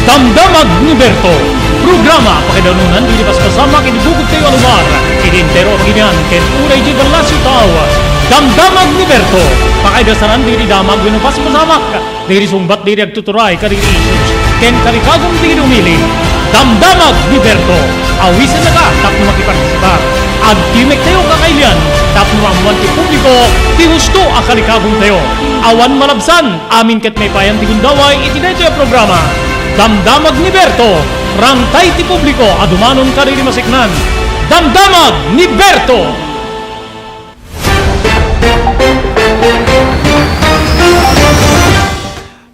Damdamag ni Berto. Programa pakidanunan dilipas kasama kinibugod kayo alumar. Idintero paginian ken unay di balasyo tao. Damdamag ni Berto. Pakaidasaran diri damag winupas masamak. Diri sumbat diri agtuturay kadiri isus. Ken karikagong diri umili. Damdamag ni Berto. Awisan na ka tapno makipartisibar. Agtimek tayo kakailian. Tapno amuan ti publiko. Ti husto akalikagong tayo. Awan malabsan. Amin ket may payan ti gundaway itinay tayo programa. Damdamag ni Berto, rantay ti publiko, adumanon kariri masiknan. Damdamag ni Berto!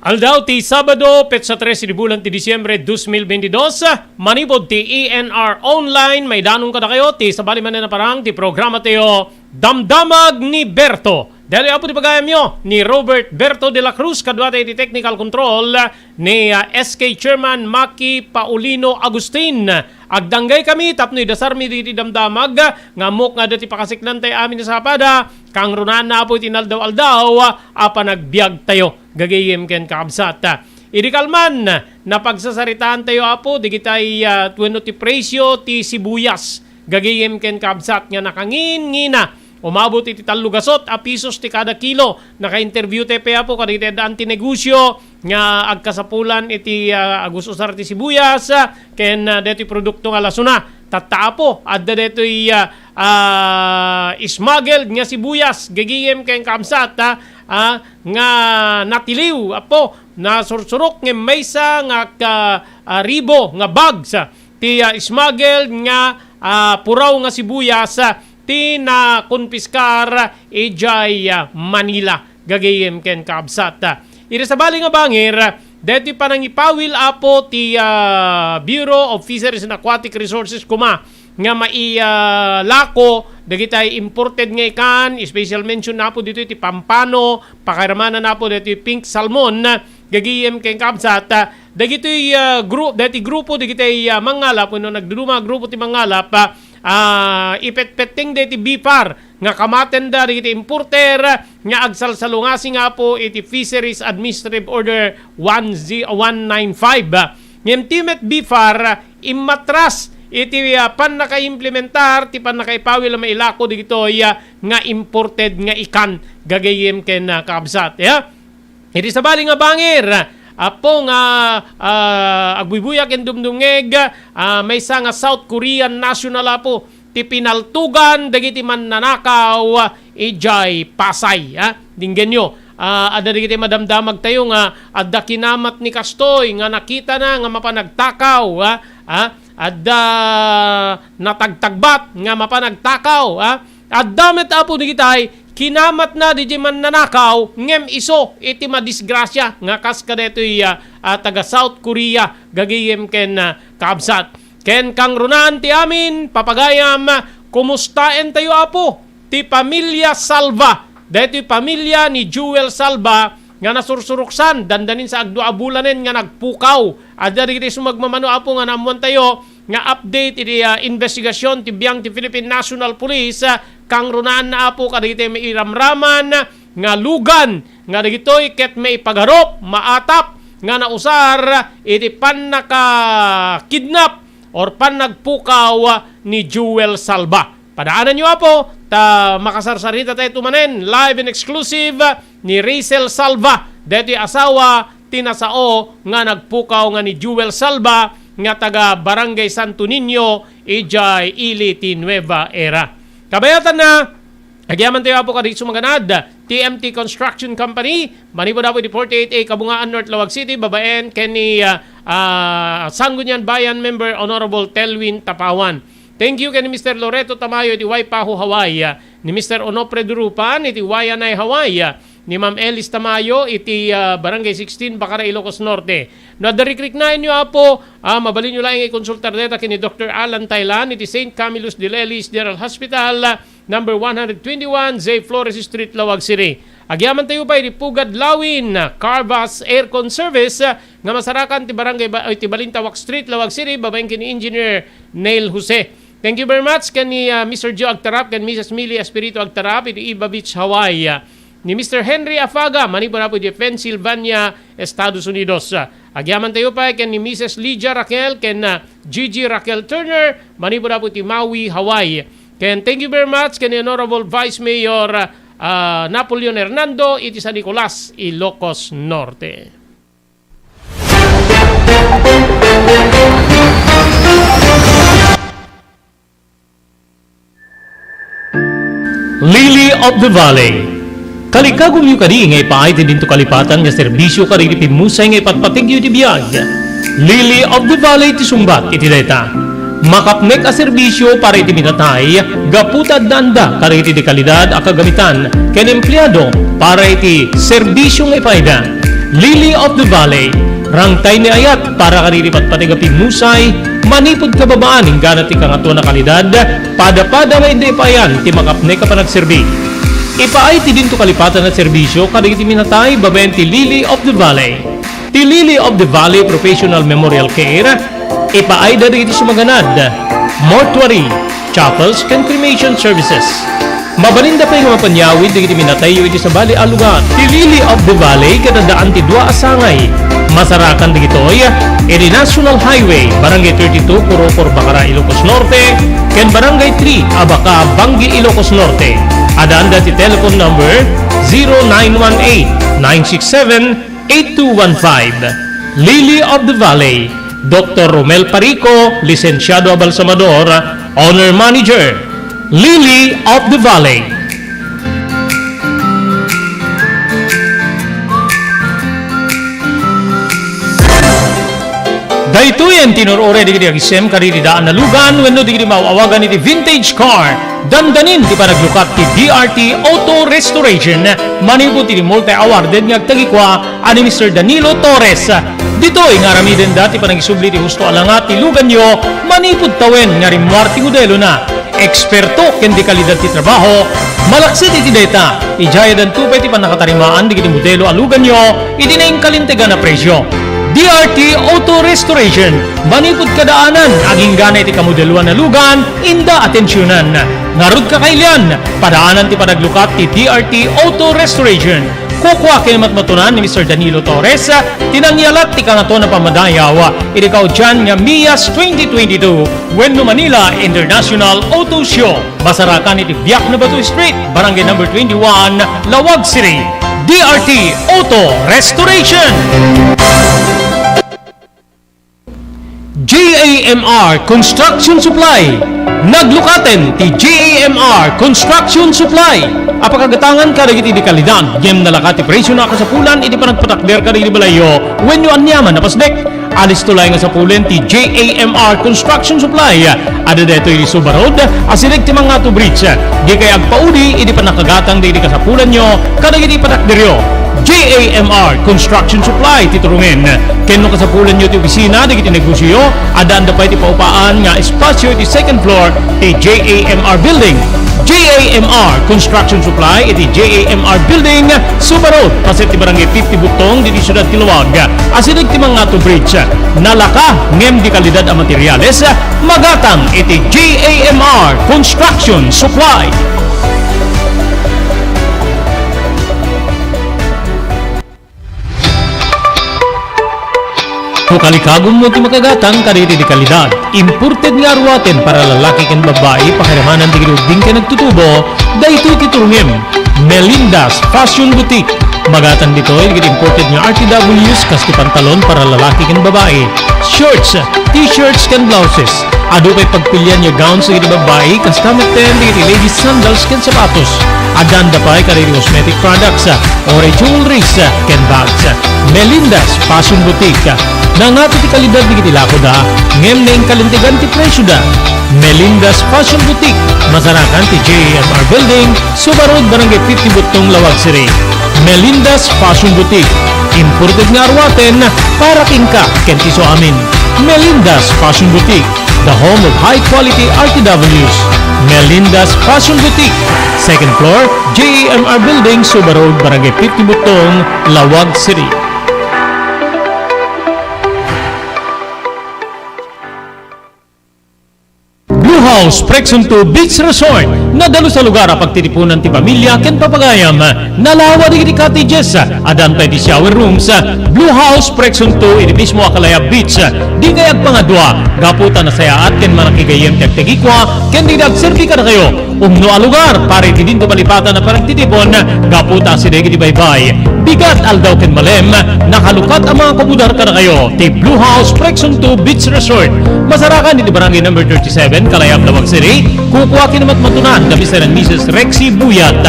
Aldaw ti Sabado, petsa 13 di bulan ti Disyembre 2022, manibod ti ENR Online, may danong kada kayo, ti sabali man na parang, ti programa tayo, Damdamag ni Berto. Dahil apo di pagayam nyo ni Robert Berto de la Cruz, kadwa tayo di technical control ni SK Chairman Maki Paulino Agustin. Agdanggay kami, tapnoy dasar mi di damdamag, ngamok nga dati pakasiknan tayo amin sa pada, kang runan na po itinaldaw-aldaw, apa nagbiag tayo, gagayim ken kaabsat. Idikalman, napagsasaritaan tayo apo, di kitay tuweno ti presyo ti sibuyas, gagayim ken kaabsat nga nakangin-ngina. Umabot iti 3 pisos ti kada kilo. Naka-interview tepe po kadito anti negosyo nga agkasapulan iti agusosar ti sibuyas ken deti produkto nga lasuna. Tattaapo adda dito smuggled nga sibuyas gagiyem ken kamsat nga natiliw apo na sursurok nga maysa nga ribo nga bags ti smuggled nga puraw nga sibuyas ti na konpiskar ejay Manila gagayem ken kaabsat. Iri sa bali nga bangir deti panangipawil apo ti Bureau of Fisheries and Aquatic Resources kuma nga mailako dagitay imported nga ikan, special mention na po dito ti pampano, pakiramana na po dito pink salmon gagayem ken kaabsat. Dagitoy grupo dagitay mangalap no nagduduma grupo ti mangalap ipet-petting deti bipar nga kamatenda diti importer nga agsalsalungasi nga po iti Fisheries Administrative Order 195. Ngem timet bipar imatras iti pan naka-implementar ti pan nakaipawil na mailako dito nga imported nga ikan gagayem ken kaabsat. Iti sabali nga bangir apo nga agbubuyak en dumdungeg may sa nga South Korean national apo ti pinaltugan dagiti mannanakaw ijay Pasay dinggenyo adda dagiti madamdamag tayo nga adda kinamat ni kastoy nga nakita na nga mapanagtakaw adda natagtagbat nga mapanagtakaw adda met apo digitay kinamat na di man nanakaw ngem iso iti madisgrasya nga kas kadetoy taga South Korea gagayem ken kaabsat ken kang runan ti amin papagayam kumustaen tayo apo ti pamilya Salva detoy pamilya ni Jewel Salva nga nasursuruksan dandanin sa agdua bulanen nga nagpukaw adda digiti sumagmamano apo nga namuan tayo nga update iti investigasyon ti biang ti Philippine National Police kang runaan na apo kadagiti may iramraman nga lugan nga dagitoy ket may pagarop maatap nga nausar iti pan naka-kidnap or pan nagpukaw ni Jewel Salva. Padaanan nyo apo ta makasarsarita tayo tumanen live and exclusive ni Rachel Salva deti asawa tinasao nga nagpukaw nga ni Jewel Salva nga taga Barangay Santo Niño ijay Iliti Nueva Era. Kabayatan na agyaman tayo po kadito sumaganad TMT Construction Company manipod apo di 48A Kabungaan North Lawag City babaen keni Sangguniang Bayan member Honorable Telwin Tapawan. Thank you kay ni Mr. Loreto Tamayo iti Waipahu Hawaii ni Mr. Onopre Durupan iti Wayanay Hawaii ni Ma'am Elis Tamayo iti Barangay 16 Bacara Ilocos Norte. No darikrik na inyo apo mabalin nyo lang i-consultar deta kini Dr. Alan Taylan iti St. Camillus de Lelis General Hospital number 121 Zay Flores Street Lawag City. Agyaman tayo pa iti Pugad Lawin Carvas Aircon Service nga masarakan ti Barangay ti Balintawak Street Lawag City babaeng kini Engineer Neil Jose. Thank you very much kani Mr. Joe Agtarap kan Mrs. Millie Espiritu Agtarap iti Iba Beach Hawaii. Ni Mr. Henry Afaga manipod na po di Pennsylvania, Estados Unidos. Agyaman tayo pa ken ni Mrs. Lydia Raquel ken Gigi Raquel Turner manipod po ti Maui, Hawaii. Ken thank you very much ken Honorable Vice Mayor Napoleon Hernando iti San Nicolas, Ilocos Norte. Lily of the Valley. Kalikagom yu kadi ngay paay ti dinto kalipatan nga serbisyo kadi ti pimusay ngay patpatig yu ti biyag. Lily of the Valley ti sumbat iti dayta. Makapnek a serbisyo para iti minatay, gaputad danda kadi iti di kalidad a kagamitan ken empleyado para iti serbisyo ngay paida. Lily of the Valley. Rangtay ni ayat para kariripat patiga pimusay, manipod kababaan ng ganat ti kangato na kalidad, pada-pada nga hindi pa yan, ti makapne ka pa nagserbi. Ipaay ti dinto kalipatan na serbisyo, kadig ti minatay, babayan ti Lily of the Valley. Ti Lily of the Valley Professional Memorial Care, ipaay dari iti sumaganad, mortuary, chapels, and cremation services. Mabalinda pa yung mapanyawid, di iti minatay iti sa Bali Alugan. Ti Lily of the Valley, kadadaan ti dua asangay, masarakan digitoy, iti National Highway, Barangay 32, Purocor, Bacara, Ilocos Norte, ken Barangay 3, Abaca, Bangi, Ilocos Norte. Adaan ti telephone number 0918-967-8215. Lily of the Valley, Dr. Romel Parico, Lisensyado Abalsamador, Honor Manager. Lily of the Valley. Dahito yan tinurore di kiti agisem karididaan na lugan wenno di kiti mauawagan iti vintage car. Dandanin ti panaglukat ti DRT Auto Restoration manipod ti multi-awarded nga agtagikwa ani Mr. Danilo Torres. Dito nga ramiden dati panagisubli ti husto alangat ti lugan nyo manipod tawen nga rimwar ti modelo na. Eksperto ken di kalidad ti trabaho, malaksit iti data, ijaya dan tupay ti panakatarimaan di kiti modelo alugan nyo, iti na kalintegan na presyo. DRT Auto Restoration, manipod kadaanan, aging gana iti kamodeluan na lugan, inda atensyonan. Narod ka kailian, padaanan ti panaglukat ti DRT Auto Restoration. Kukwa kay matmatunan ni Mr. Danilo Torres, tinangyalat ti kangato na pamadayaw, irikaw dyan nga Mias 2022, Wenno Manila International Auto Show. Basarakan iti Biak na Batu Street, Barangay number 21, Lawag City. DRT Auto Restoration. JAMR Construction Supply. Naglukaten ti JAMR Construction Supply. Apakagatangan ka iti di kalidad, gem nalakati presyo na kasapulan, iti panagpatakder ka iti balayo, wenno anyaman na pasdek. Alis tulay nga sa pulen ti JAMR Construction Supply. Ada deto iti Subarod, asilig ti mga to bridge. Di kay agpaudi, iti panakagatang di iti kasapulan nyo, kada iti patakderyo. JAMR Construction Supply titurungin. Kenno kasapulan nyo ti opisina, di iti negosyo, adaan da pa iti paupaan nga espasyo iti second floor ti JAMR Building. JAMR Construction Supply iti JAMR Building, Subarod, paset ti Barangay 50 Butong, di Siyudad Tiluwag. Asilig ti mga to bridge, nalaka ngem di kalidad a materyales, magatang iti JAMR Construction Supply. Kalikagom mo ti makagatang kariti di kalidad. Imported nga arwaten para lalaki ken babae pakiramanan di giruding ken nagtutubo, dayto ti turungem. Melinda's Fashion Boutique. Magatan dito ay imported nga RTWs kas ti pantalon para lalaki ken babae. Shorts, t-shirts ken blouses. Ado kay pagpilian nga gowns sa babae kas kameten di ladies sandals ken sapatos. Adanda pa ay kariti cosmetic products, or jewelries ken bags. Melinda's Fashion Boutique. Nangato ti kalidad di kitilako da, ngem na yung kalintigan ti presyo da. Melinda's Fashion Boutique, masarakan ti JAMR Building, Subarod, Barangay 50 Butong, Lawag City. Melinda's Fashion Boutique, imported nga arwaten, para kingka, kenti so amin. Melinda's Fashion Boutique, the home of high-quality RTWs. Melinda's Fashion Boutique, second floor, JAMR Building, Subarod, Barangay 50 Butong, Lawag City. House Prexon to Beach Resort nadalo sa lugar a pagtitipunan ti pamilya ken papagayam nalawa digiti cottages adan pa iti shower rooms Blue House Prexon to iti mismo Akalaya Beach di kayag pangadwa gaputa na saya at ken manakigayem ti agtegikwa ken di nagserbi ka na kayo umno a lugar para iti dinto palipatan na paragtitipon gaputa si degi di baybay bigat aldaw ken malem nakalukat ang mga kabudar ka na kayo ti Blue House Prexon to Beach Resort masarakan iti barangay number 37 Kalayab Lawag City kukuha kinamat matunan kami sa Mrs. Rexy Buyat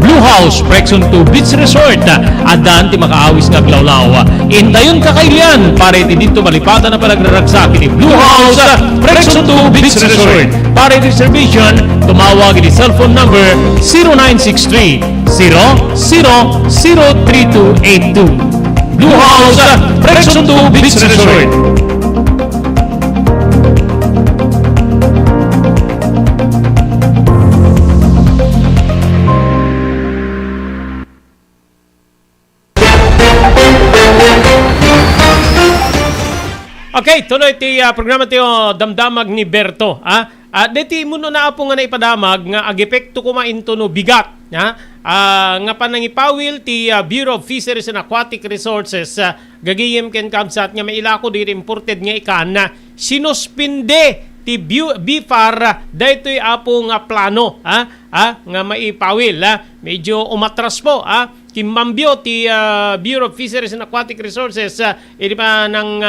Blue House Prexon to Beach Resort adan ti makaawis nga glawlaw intayon kakailan para iti dito malipatan na palagraragsak iti Blue House Prexon to Beach Resort para iti reservation tumawag iti cellphone number 0963 003282 Blue House Prexon to Beach Resort. Okay, tuloy ti programa ti damdamag ni Berto. Deti muno na apo nga naipadamag nga agepekto kumainto no bigat. Nga panangipawil ti Bureau of Fisheries and Aquatic Resources gagiyem ken kabsat nga mailako di imported nga ikan na sinuspinde ti BFAR daytoy apo nga plano nga maipawil. Medyo umatras po Kimbambyo ti Bureau of Fisheries and Aquatic Resources iti pa nang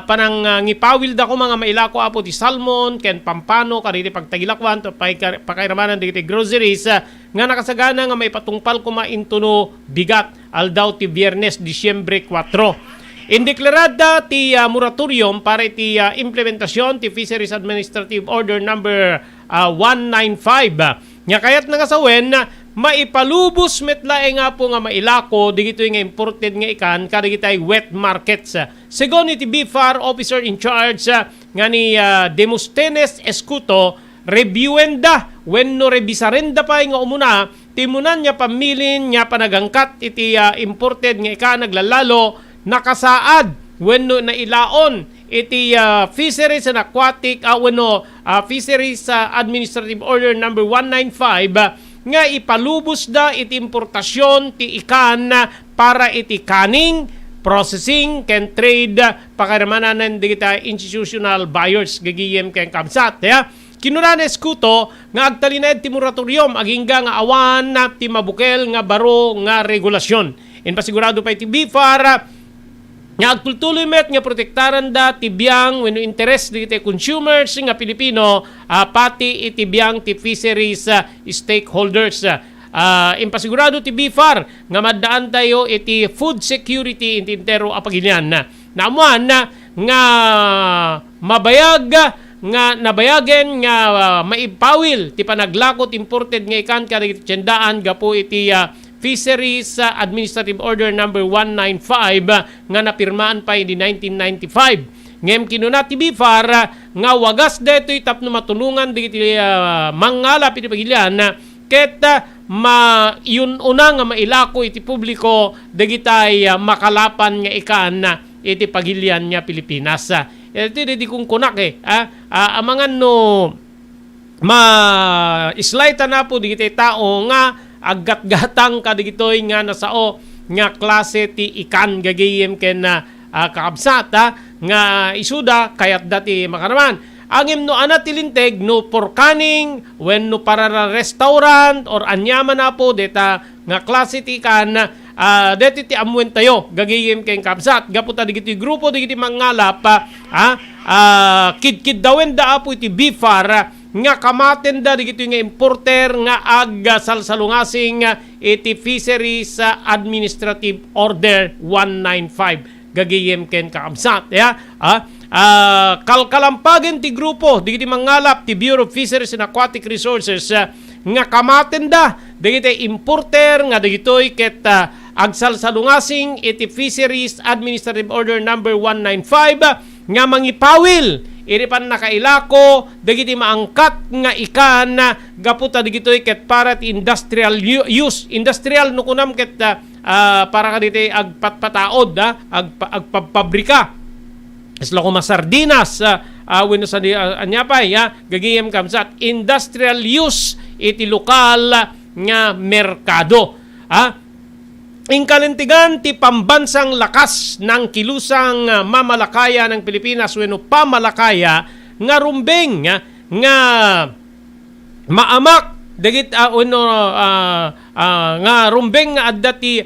panangipawil da ko mga mailako apo ti salmon ken pampano kaditi pagtagilakwan to pakairamanan digiti groceries nga nakasagana nga may patungpal kumainto no bigat aldaw ti Biyernes Disyembre 4. Indeklarada ti moratorium para ti implementasyon ti Fisheries Administrative Order number 195 nga kayat nangasawen maipalubos metlae nga po nga mailako digito nga imported nga ikan kadigitay wet markets. Segon iti BFAR officer in charge nga ni Demosthenes Escuto reviewenda wenno rebisarenda pa nga umuna timunan niya pamilin niya panagangkat iti imported nga ikan naglalalo nakasaad wenno na ilaon iti Fisheries and Aquatic Fisheries Administrative Order number 195 nga ipalubos da iti importasyon ti ikan para iti canning, processing, ken trade pakaramanan digita institutional buyers gagiyem ken kabsat. Kinuranes kuto nga agtalined ti moratorium agingga nga awan ti mabukel nga baro nga regulasyon. In pasigurado pa iti BFAR nga agtultuloy met nga protektaran da ti biyang wenno interes digiti consumers nga Pilipino pati iti biyang ti fisheries stakeholders. Impasigurado ti BFAR nga maddaan tayo iti food security iti entero apagilian. Naamuan nga mabayag nga nabayagen nga maipawil ti panaglakot imported nga ikan kadagiti tiyendaan gapo iti Fisheries Administrative Order number 195 nga napirmaan pa in 1995. Ngem kinuna ti BFAR nga wagas detoy tapno matulungan digiti mangalap iti pagilian ket yun una nga mailako iti publiko dagitay makalapan nga ikan iti pagilian nya Pilipinas. Iti di kung kunak amangan no ma-islita na po digiti tao nga aggat-gatang kadigitoy nga nasao nga klase ti ikan gagayem ken kakabsat nga isuda kayat dati makaraman angem no ana tilinteg no for canning when no para restaurant or anyaman na po deta nga klase ti ikan deti ti amwen tayo gagayem ken kabsat gaputa digiti grupo digiti mangalap kid dawen da apo iti BFAR nga kamaten da digito nga importer nga salsalungasing iti Fisheries Administrative Order 195 gagayem ken kaamsat kalkalampagen ti grupo digiti mangalap ti Bureau of Fisheries and Aquatic Resources nga kamaten da digiti importer nga digitoy ket agsalsalungasing iti Fisheries Administrative Order number 195 nga mangipawil iri pan nakailako dagiti maangkat nga ikan gaputa digitoy ket para ti industrial use industrial no kunam ket para kaditi agpatpataod agpapabrika isla ko masardinas wenno sa anyapay gagayem kamsat industrial use iti lokal nga merkado. Ingkalintigan ti pambansang lakas ng kilusang mamalakaya ng Pilipinas wenno pamalakaya nga rumbeng nga maamak dagit nga rumbeng nga adda ti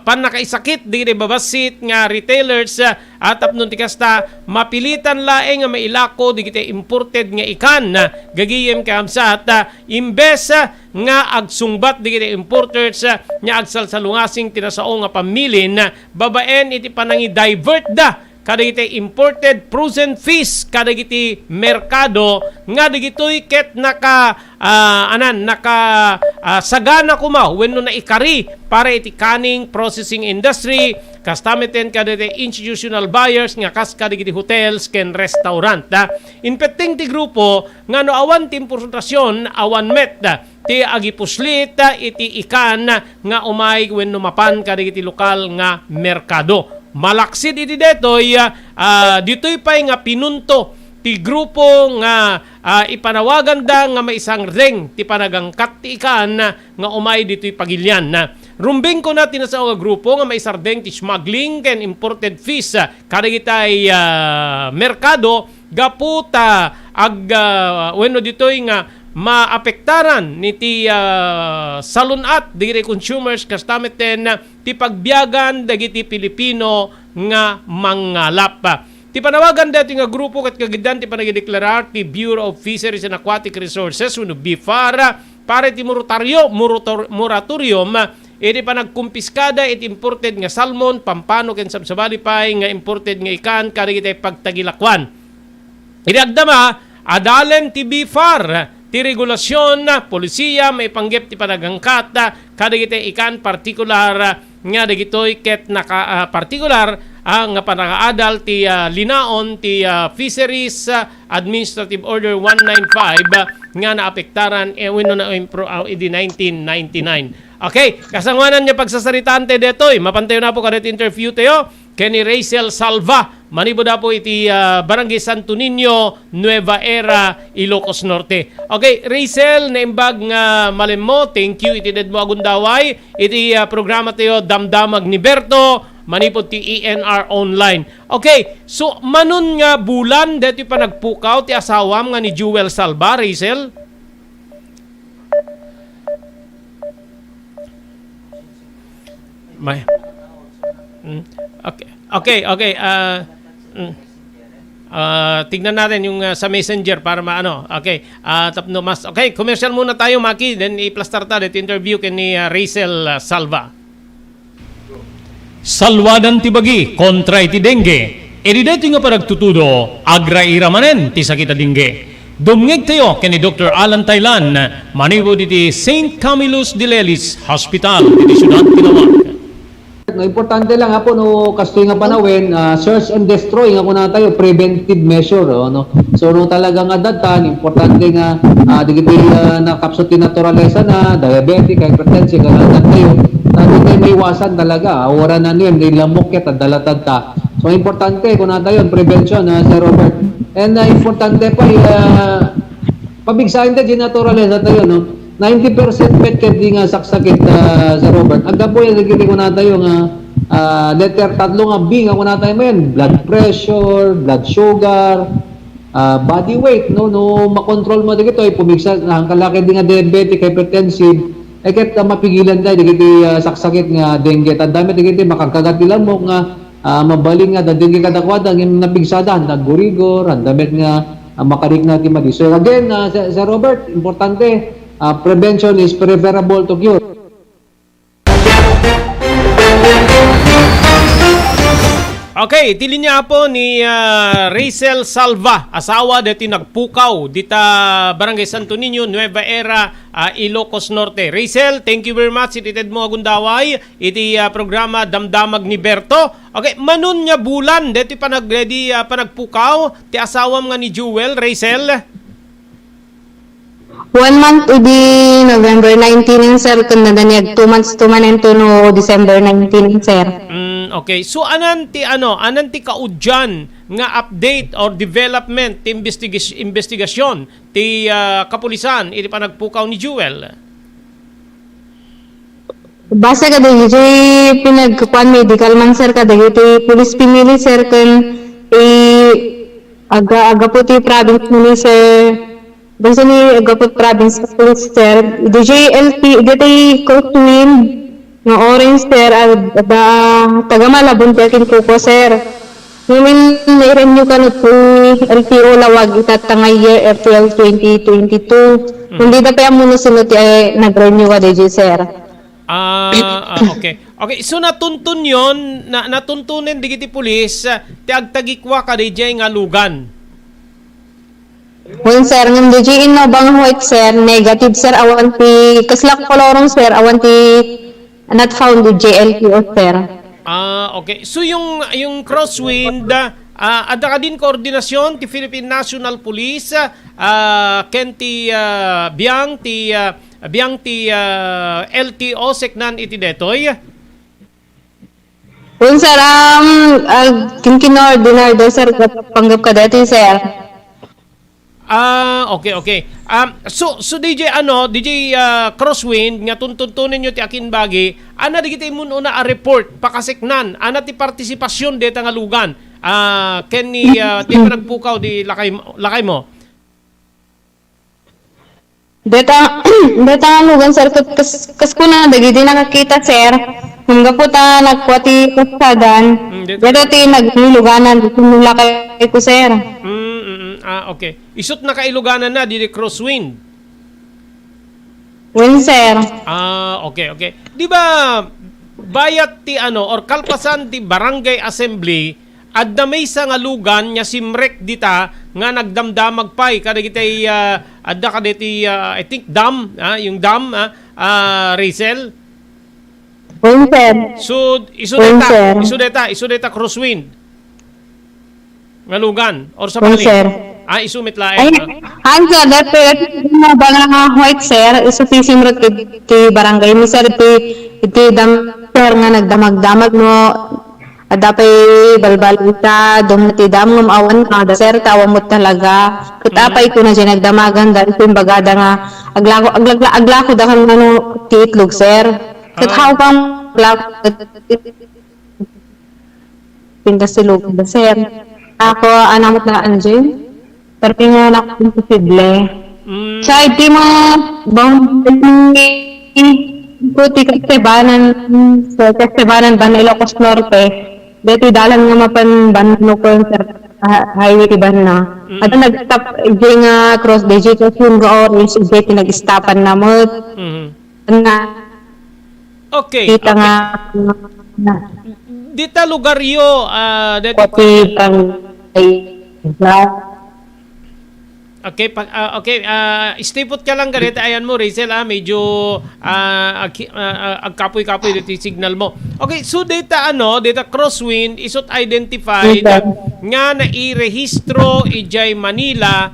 panakaisakit digiti babasit nga retailers at tapnon ti kasta mapilitan laeng nga mailako digiti imported nga ikan gagiyem kamsat imbes nga agsungbat digiti importers nga agsalsalungasing tinasao nga pamilin babaen iti panangi divert da kadagiti imported frozen fish kadagiti merkado nga dagitoy ket sagana kumaw wenno na ikari para iti kaning processing industry kastameten kadagiti institutional buyers nga kas kadagiti hotels ken restaurant inpetting ti grupo nga no awan ti importasyon awan met ti agipuslit iti ikan nga umay wenno mapan kadagiti lokal nga merkado. Malaksid iti detoy ditoy pay nga pinunto ti grupo nga ipanawagan da nga maisang reng ti panagangkat ti ikan nga umay ditoy pagilyan rumbing ko natin sa nga grupo nga maisardeng ti smuggling ken imported fish kadagitay merkado gaputa wenno ditoy nga maapektaran niti salunat digiti consumers kastameten ti pagbiyagan dagiti Pilipino nga mangalap. Ti panawagan dati nga grupo ket kagidan ti panagideklarar ti Bureau of Fisheries and Aquatic Resources wenno BIFAR para ti moratorium iti panagkumpiskada iti imported nga salmon, pampano ken sabsabali pay nga imported nga ikan kadagiti pagtagilakwan. Idagdama adalen ti BIFAR ti regulasyon polisiya may panggep ti panagangkat kadagiti ikan partikular nga dagitoy ket partikular ang panakaadal ti linaon ti Fisheries Administrative Order 195 nga naapektaran wenno na idi 1999. Okay, kasangwanan niya pagsasaritante detoy mapantayo na po kadet interview tayo Kenny Racel Salva manibo da po iti Barangay Santo Niño, Nueva Era, Ilocos Norte. Okay, Racel, naimbag nga malemo, thank you iti dedmo agundaway. Iti programa tayo Damdamag ni Berto, manipod ti ENR Online. Okay, so manon nga bulan dito pa nagpukaw ti asawam nga ni Jewel Salva, Racel? May Okay. Tignan natin yung sa Messenger para maano. Okay. Tapno mas. Okay, commercial muna tayo, Maki. Then i-plastar ta det interview ken ni Racel Salva. Salwadan ti bagi kontra iti dengue. Edi deti nga paragtutudo agraira manen ti sakita dengue. Dumngeg tayo ken ni Dr. Alan Taylan manibo iti St. Camillus de Lelis Hospital iti Syudad Tinawag. No, importante lang po no kastoy nga panawin search and destroy nga kuna tayo preventive measure no. So no talagang adatan importante nga digiti na kapsot naturalesa na diabetic hypertension kailangan tayo tayo may iwasan talaga ora na niyan di lamok ket dalatad ta. So importante kuna tayo prevention Sir Robert. And importante pa pabigsahin ta di naturalesa tayo no. 90% pet di nga saksakit sa Robert. Agda po yung nagiging ko na tayo nga letter tatlo nga B nga ko na tayo men. Blood pressure, blood sugar, body weight. No makontrol mo dito ay pumigsa ang kalaki di nga diabetic, hypertensive. Ay ket mapigilan tayo digiti saksakit nga dengue. Tandami digiti makagkagat nila mo nga mabaling nga dengue kadakwada ng napigsada nagurigor, andamit nga makarik natin madi. So again, Sir Robert, importante prevention is preferable to cure. Okay, tilinya po ni Racel Salva, asawa deti nagpukaw dita Barangay Santo Niño, Nueva Era, Ilocos Norte. Racel, thank you very much. Itited mo agundaway iti programa Damdamag ni Berto. Okay, manon nga bulan deti panagpukaw ti asawam nga ni Jewel, Racel. 1 month udi November 19 sir, kung nadanyag 2 months tumanen to no December 19 sir. Okay. So anan ti kaudyan nga update or development ti investigasyon ti kapulisan iti panagpukaw ni Jewel? Basta ka dagi pinagkukuan medical man sir ka dagi ti police pinili sir kun aga po ti province ni sir. Basta ni aga po province police sir. DJ LT dati Crosswind nga orange sir da taga Malabon ti akin kuko sir. Ngayon na-renew ka na po LTO lawag itatangay year April 2022. Hindi na pa muna sinunod nag-renew ka DJ sir. Okay. Okay, so natuntun yon, natuntunin digiti pulis, ti agtagikwa ka DJ nga lugan. Well, sir, ng DJ no bang white sir, negative sir, awan ti, kaslak kolorong sir, awan ti, not found DJ LTO sir. Okay. So yung Crosswind, ada ka din koordinasyon ti Philippine National Police, ken ti Biang ti LTO seknan iti detoy. Well, sir, kinkinordinar do sir, panggap ka dati sir. Okay. So DJ Crosswind nga tuntunin nyo ti akin bagi, ana digiti mun una a report pakaseknan, ana ti partisipasyon deta nga lugan. Ken ni ti nagpukaw di lakay mo. Deta nga lugan sir, kas ko na dagiti nakakita sir. Hangga po ta nagkwati kasadan. Dito ti nagluganan dito nila kay ko sir. Okay. Isut na kailuganan na di Crosswind. Well, sir. Okay. Di ba bayat ti or kalpasan ti barangay assembly adda may sa nga lugan nya simrek dita nga nagdamdamag pay kadagitay adda kaditi I think dam, yung dam Rachel. Well, sir. So isudeta Crosswind. Nga lugan or sa Well, bali. sir. Isumit Ay, laeng. sir, dati na ba nga white sir, isa ti simrot ti barangay ni sir, iti dam sir nga nagdamag-damag no, adapay balbal ita, dum ti dam ngum awan nga da sir, tawa mo talaga, kitapay ko na dyan nagdamagan, dahil ito yung bagada nga, aglako da kan ano, ti itlog sir, kitaw pang pindas silog da sir. Ako, anamot na anjay. Pero nga imposible. Sa iti mo, bang puti kasebanan ban na Ilocos Norte, dito dalan nga mapan ban no concert highway ti ban na. At nag-stop nga cross DJ kasi yung orange, dito nag-stopan na mo. Okay. Kita nga Dita lugaryo, dito pati pang Okay, stay put ka lang ganito. Ayan mo, Rachel, medyo agkapoy-kapoy dito yung signal mo. Okay, so data Crosswind isot identified nga na i-rehistro ijay Manila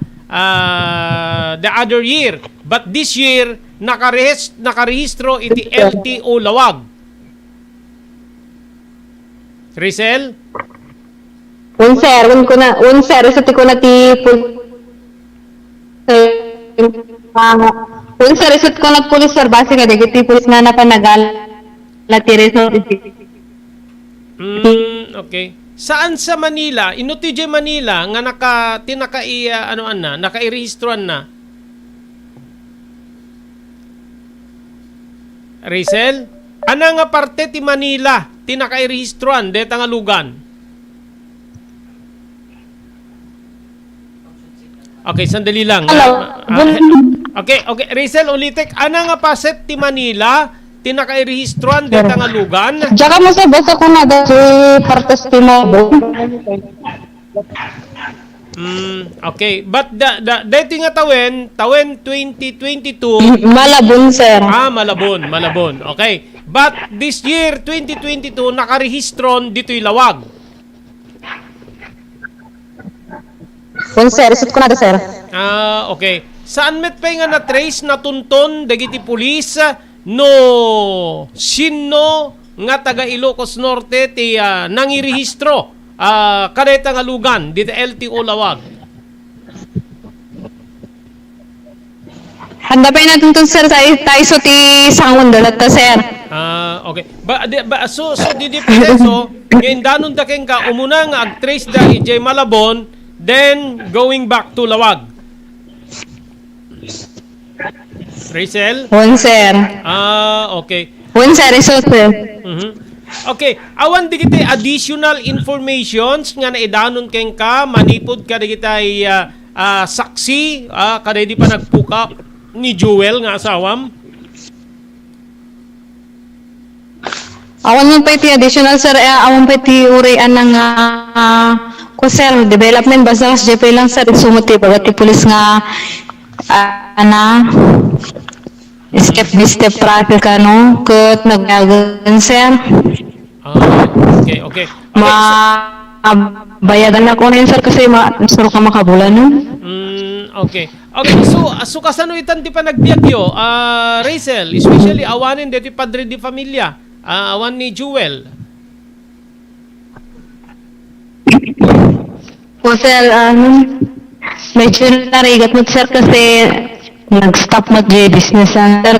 the other year. But this year, nakarehistro iti LTO Lawag. Rachel? un sir, isa ti ko na ti kung sir, isot ko na pulis sir, base ka, dagiti pulis nga napanagal na tireso. Okay. Saan sa Manila? Inuti dyan Manila nga naka-i-rehistroan na? Rachel? Ana nga parte ti Manila tinaka-i-rehistroan deta nga lugan? Okay, sandali lang. Hello. Okay, Rachel, ulitek. Ana nga paset ti Manila tinaka-i-rehistroan deta nga lugan? Diyan mo sa basa ko na dati partes ti mo. Okay, but dati nga tawen 2022 Malabon sir. Malabon. Okay. But this year 2022 nakarehistron dito'y Lawag. Kung sir, isot ko na sir. Okay. saan met pa nga na trace na tunton dagiti pulis no sinno nga taga Ilocos Norte ti nangirehistro kadeta nga lugan dito LTO Lawag. Handapin natin itong sir tayo so ti sangon dalat ta sir. Okay. So didipende so ngayon danon da ken ka umuna nga ag-trace da EJ Malabon then going back to Lawag. Rachel? One sir. Okay. One sir, iso sir. Okay, awan di kita additional informations nga naidanon ken ka manipod ka di kita saksi kada di pa nagpuka ni Jewel nga asawam. Awan mo pa iti additional sir, awan pa iti urian ng ko sir, development basta sa JP lang sir, sumuti bagat ti pulis nga step traffic no, kat nagagagan sir. Okay. Bayadan ako na yun sir kasi masuro ka makabulan nun. Okay, so kasano itan di pa nagbiagyo, Rachel, especially awanin dito padre di familia, awan ni Jewel. O sir, medyo narigat mo sir kasi nag-stop mo di business sir.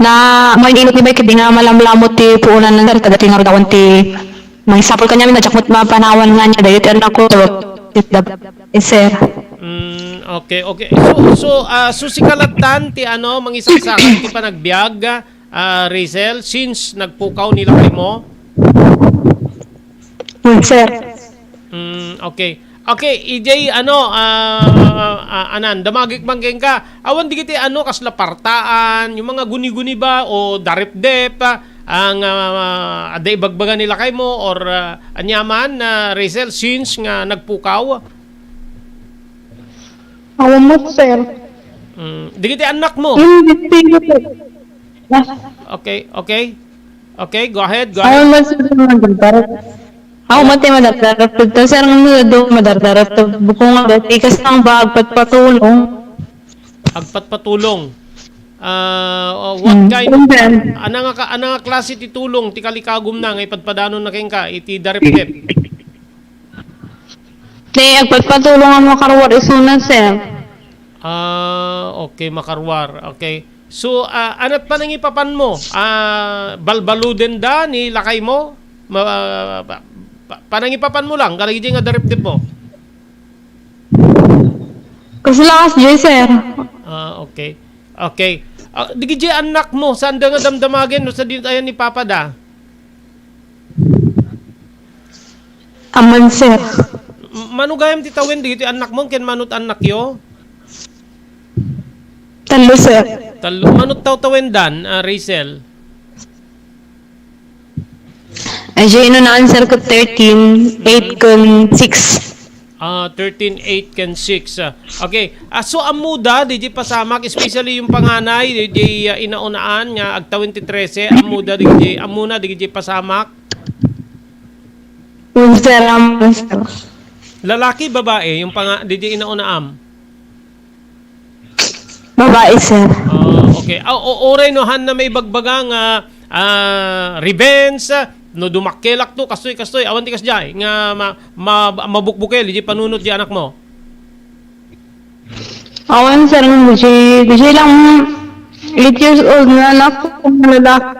Na may inot ni Bay, kadi nga malamlamot ti puunan na sir, taga tingar dawan ti may sapol kanya na jakmot mapanawan nga niya, dahil tiyan ako, sir. Okay. So sikalatan ti mangisaksakan ti panagbiag, Rachel, since nagpukaw nila kay mo? Sir. Okay. EJ, damagik manggeng ka. Awan di kiti kasla partaan, yung mga guni-guni ba o darip-dep, ang aday bagbagan nila kay mo or anyaman Rachel since nga nagpukaw? Awan mo, sir. Di kiti anak mo. Okay, go ahead. Awan mo, sir. Ako mati madardarap to sir ng do madardarap to bukong ikas ng bag patulong. Agpatpatulong. What kind of anang klase ti tulong ti kalikagum na nga ipadpadanon na kenka iti darip-dep. Agpatpatulong ang makarwar isuna sir. Okay, makarwar. Okay. So anat pa nang ipapan mo? Balbaluden da ni lakay mo? Panangipapan mo lang, kalagiging nga darip-dip mo. Kasi lakas dyan, sir. Okay. Digigi anak mo, saan da nga damdamagin no sa ditayan ni Papa da? Aman, sir. Manugayam titawin, digiti anak mo, ken manut anak yo? Talo, sir. Manut tawin dan, Rachel? Ay, na answer ko 13, 8 kun 6. 13, 8, ken 6. Okay. So, amuda, di pasamak, especially yung panganay, di inaunaan nga, agtawin ti 13, amuna, di pasamak. Sir. Lalaki, babae, yung di inaunaam? Babae, sir. Okay. Oray no, han na may bagbagang revenge, no dumakkelak to kastoy awan ti kasjay nga mabukbukel di panunot di anak mo. Awan sir DJ lang 8 years old na anak ko lalaki.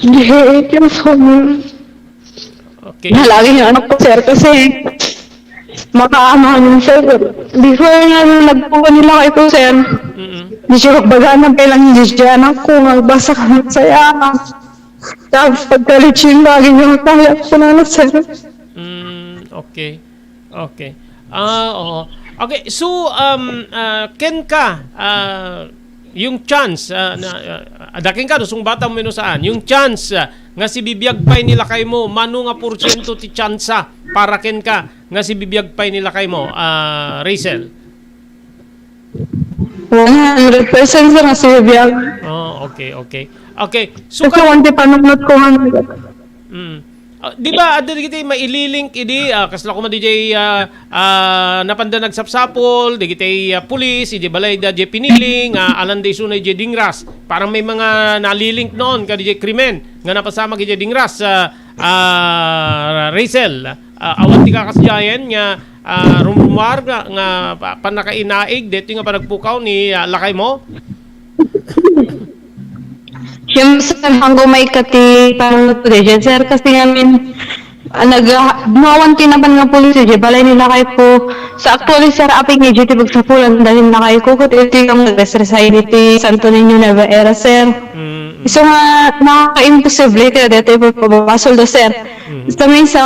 Hindi 8 years old. Okay. Nalagi yung anak ko sir kasi makaamahan sir. Before nga nagpuwa nila kay ko sir. Di siya magbagaan ng kailang dyan ako, magbasa ka ng saya. Tapos pagkalit yung lagi yung kaya ko na sir. Okay. Oo. Okay, so, ken ka, yung chance, adakin ka, dusong bata mo saan, yung chance nga si bibiyagpay nila kay mo, mano nga porsyento ti chance para ken ka, nga si bibiyagpay nila kay mo, Rachel? 100% sir na si bibiyag. Okay. So, kasi wanti panunod ko nga. Di ba adto digiti maililink idi kasla ko DJ napanda nagsapsapol digiti pulis idi balay da DJ piniling alan day sunay DJ Dingras. Parang may mga nalilink noon ka DJ krimen nga napasama DJ Dingras Rachel. Awan ti kakasyayan nga rumumar nga panakainaig dito nga panagpukaw ni lakay mo. Siyempre, hanggang may kati parang dyan, sir, kasi namin bumawan tinapan nga pulis dyan, balay nila kayo po sa actually, sir, aping nga dyan pagsapulan dahil na kayo ko, kuti ito yung nag-resign iti Santo Niño Nueva Era, sir. So nga, nakaka-imposible kaya dito yung pababasol do, sir. Sa minsa,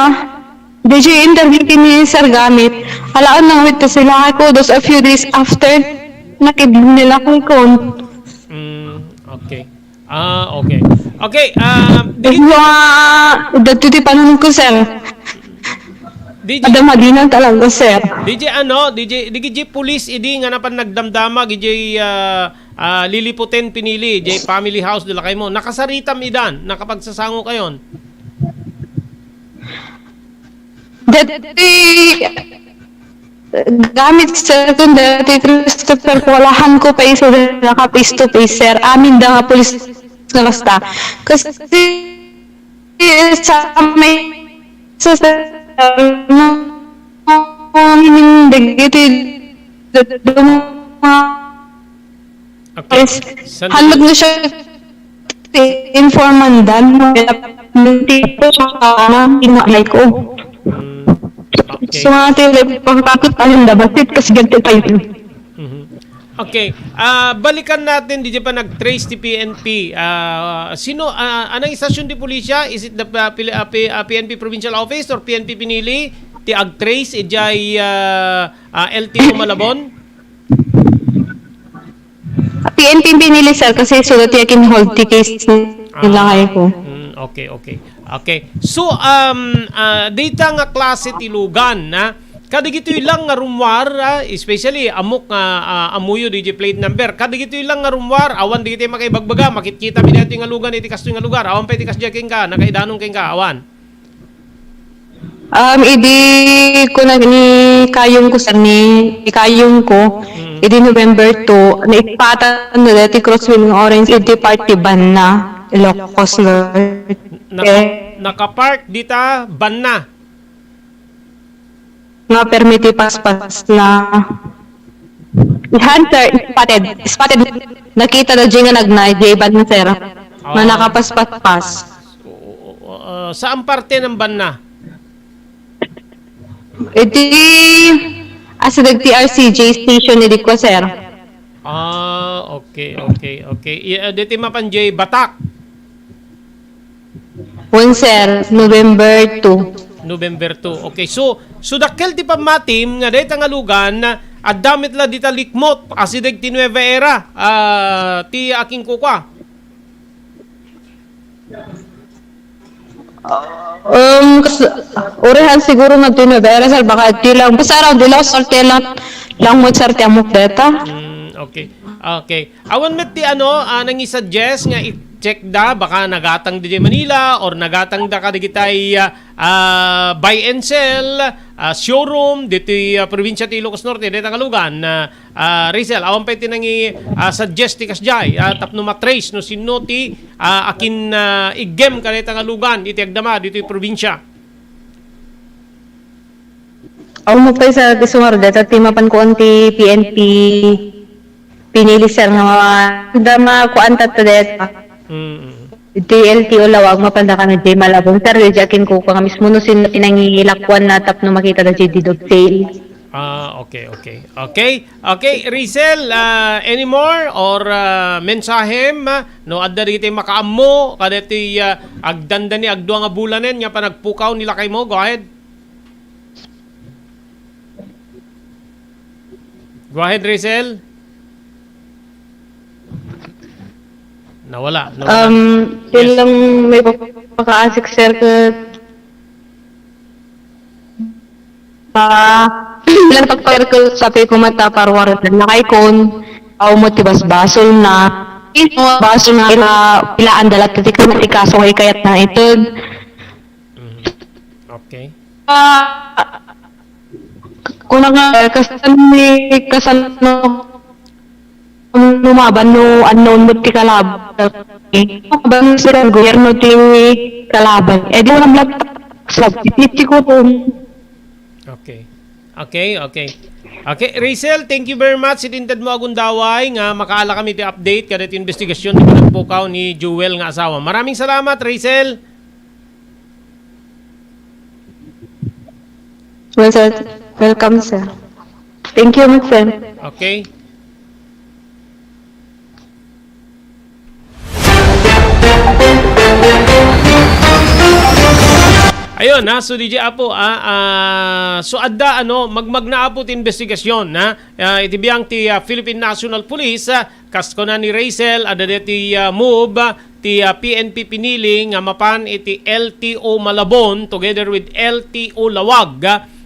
DJ interview ni Sir Gamit, halaan lang wito sila kayo dos a few days after, nakibig nila kayo ko. Okay. Okay. Okay, dito di panon ko, sir. DJ, Madamadinan talaga, sir. DJ police idi nga napan nagdamdama DJ liliputin pinili DJ family house dila kay mo. Nakasaritam idan, nakapagsasango kayon. Gamit sir kung dati Christopher walahan ko pa isa naka face to face, sir. Amin da nga police na basta. Kasi sa may sa Okay. Halag na siya informandan inaalay ko. Okay. So mga pagkakot tayong dabatit kasi ganito tayo. Okay. Balikan natin di pa nag-trace ti PNP. Sino anong istasyon di pulisya? Is it the PNP Provincial Office or PNP Pinili? Ti ag-trace ijay LTO Malabon? PNP Pinili, sir, kasi sulat yakin hold the case nila kayo ko. Okay. So data nga klase ti lugan na kadigito lang nga rumwar especially amok nga amuyo DJ plate number kadigito lang nga rumwar awan digiti makaibagbaga makikita mi dito nga lugan iti kasto nga lugar awan pa iti kasya king ka nakaidanong king ka awan. Idi ko na ni kayong ko, sir, ni kayong ko idi November 2 naipatan na dati crosswind ng orange idi party ban na Ilocos Lord. Nakapark dita ban na. Nga permiti paspas na hunter spotted nakita na dyan nga nag-night ban na, sir. Na nakapaspas-pas. Saan parte ng ban na? Iti asa TRCJ station ni ko, sir. Okay. Dito mapanjay Batak. Sir, November 2. November 2. Okay, so dakkel ti pamatim nga dayta nga lugan at damit la dita likmot asideg ti Nueva Era ti aking kukwa. Urehan siguro na ti Nueva Era, sir, baka di lang basta raw di lang salte lang mo sir ti amok data. Okay. Awan met ti nang i-suggest nga i-check da baka nagatang DJ Manila or nagatang da kadigitay buy and sell showroom dito probinsya ti Ilocos Norte dito nga lugan Rizal awan pa iti nang i-suggest ti kasjay tapno matrace no sino ti akin igem kadito nga lugan iti agdama dito probinsya. Ako mo pa sa disumar data ti mapan ko ti PNP Pinili, sir, nga dama ko antat to deta. LTO lawag mapanda ka na J Malabon, sir, jakin ko pa mismo no sin pinangilakwan na tap no makita na J dog sale. Okay, Rizal, any more or mensahem no adda dito makaammo kadeti agdanda ni agduang nga bulanen nga panagpukaw nila kay mo. Go ahead. Go ahead, Rizal. Nawala. Yun lang may pagka-asik, sir, ilan pagka-circle sabi ko mata parwarat na nakaikon mo tibas basol na basol na ilaan dalat kasi kaso kay kayat na ito Okay. Kung nga, kasan lumaban no unknown mo ti kalaban. Lumaban sila gobyerno ti kalaban. Di mo lang substitute ko po. Okay. Okay, Rachel, thank you very much. Itintad mo agundaway nga makaala kami ti update kada ti investigasyon ti panagpukaw ni Jewel nga asawa. Maraming salamat, Rachel. Well, sir. Welcome, sir. Thank you, sir. Okay. Ayun na, so DJ Apo, so adda magmagna Apo ti investigasyon na itibiyang ti Philippine National Police kas ko na ni Rachel adda ti move ti PNP piniling nga mapan iti LTO Malabon together with LTO Lawag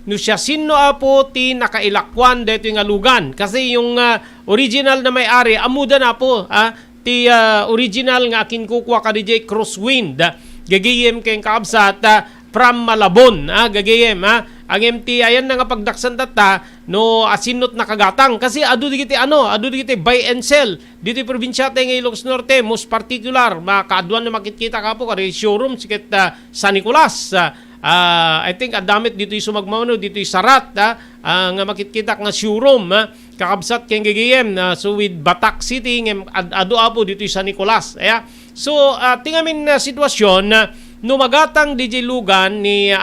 no siya sino Apo ti nakailakwan dito nga lugan kasi yung original na may-ari amuda na po ti original nga akin kukuha ka DJ Crosswind gagayem kayong kaabsat from Malabon, gagayem, ang MT, ayan na nga pagdaksan tata, no, asinot na kagatang. Kasi adu digiti buy and sell. Dito probinsya tayo ng Ilocos Norte, most particular, makaaduan na makikita ka po, kari showroom, sikit San Nicolas. I think adamit dito yung sumagmano, dito yung sarat, nga makikita nga showroom, kakabsat kayong gagayem, so with Batak City, adu apo dito yung San Nicolas. So, tingamin na sitwasyon, numagatang DJ Lugan ni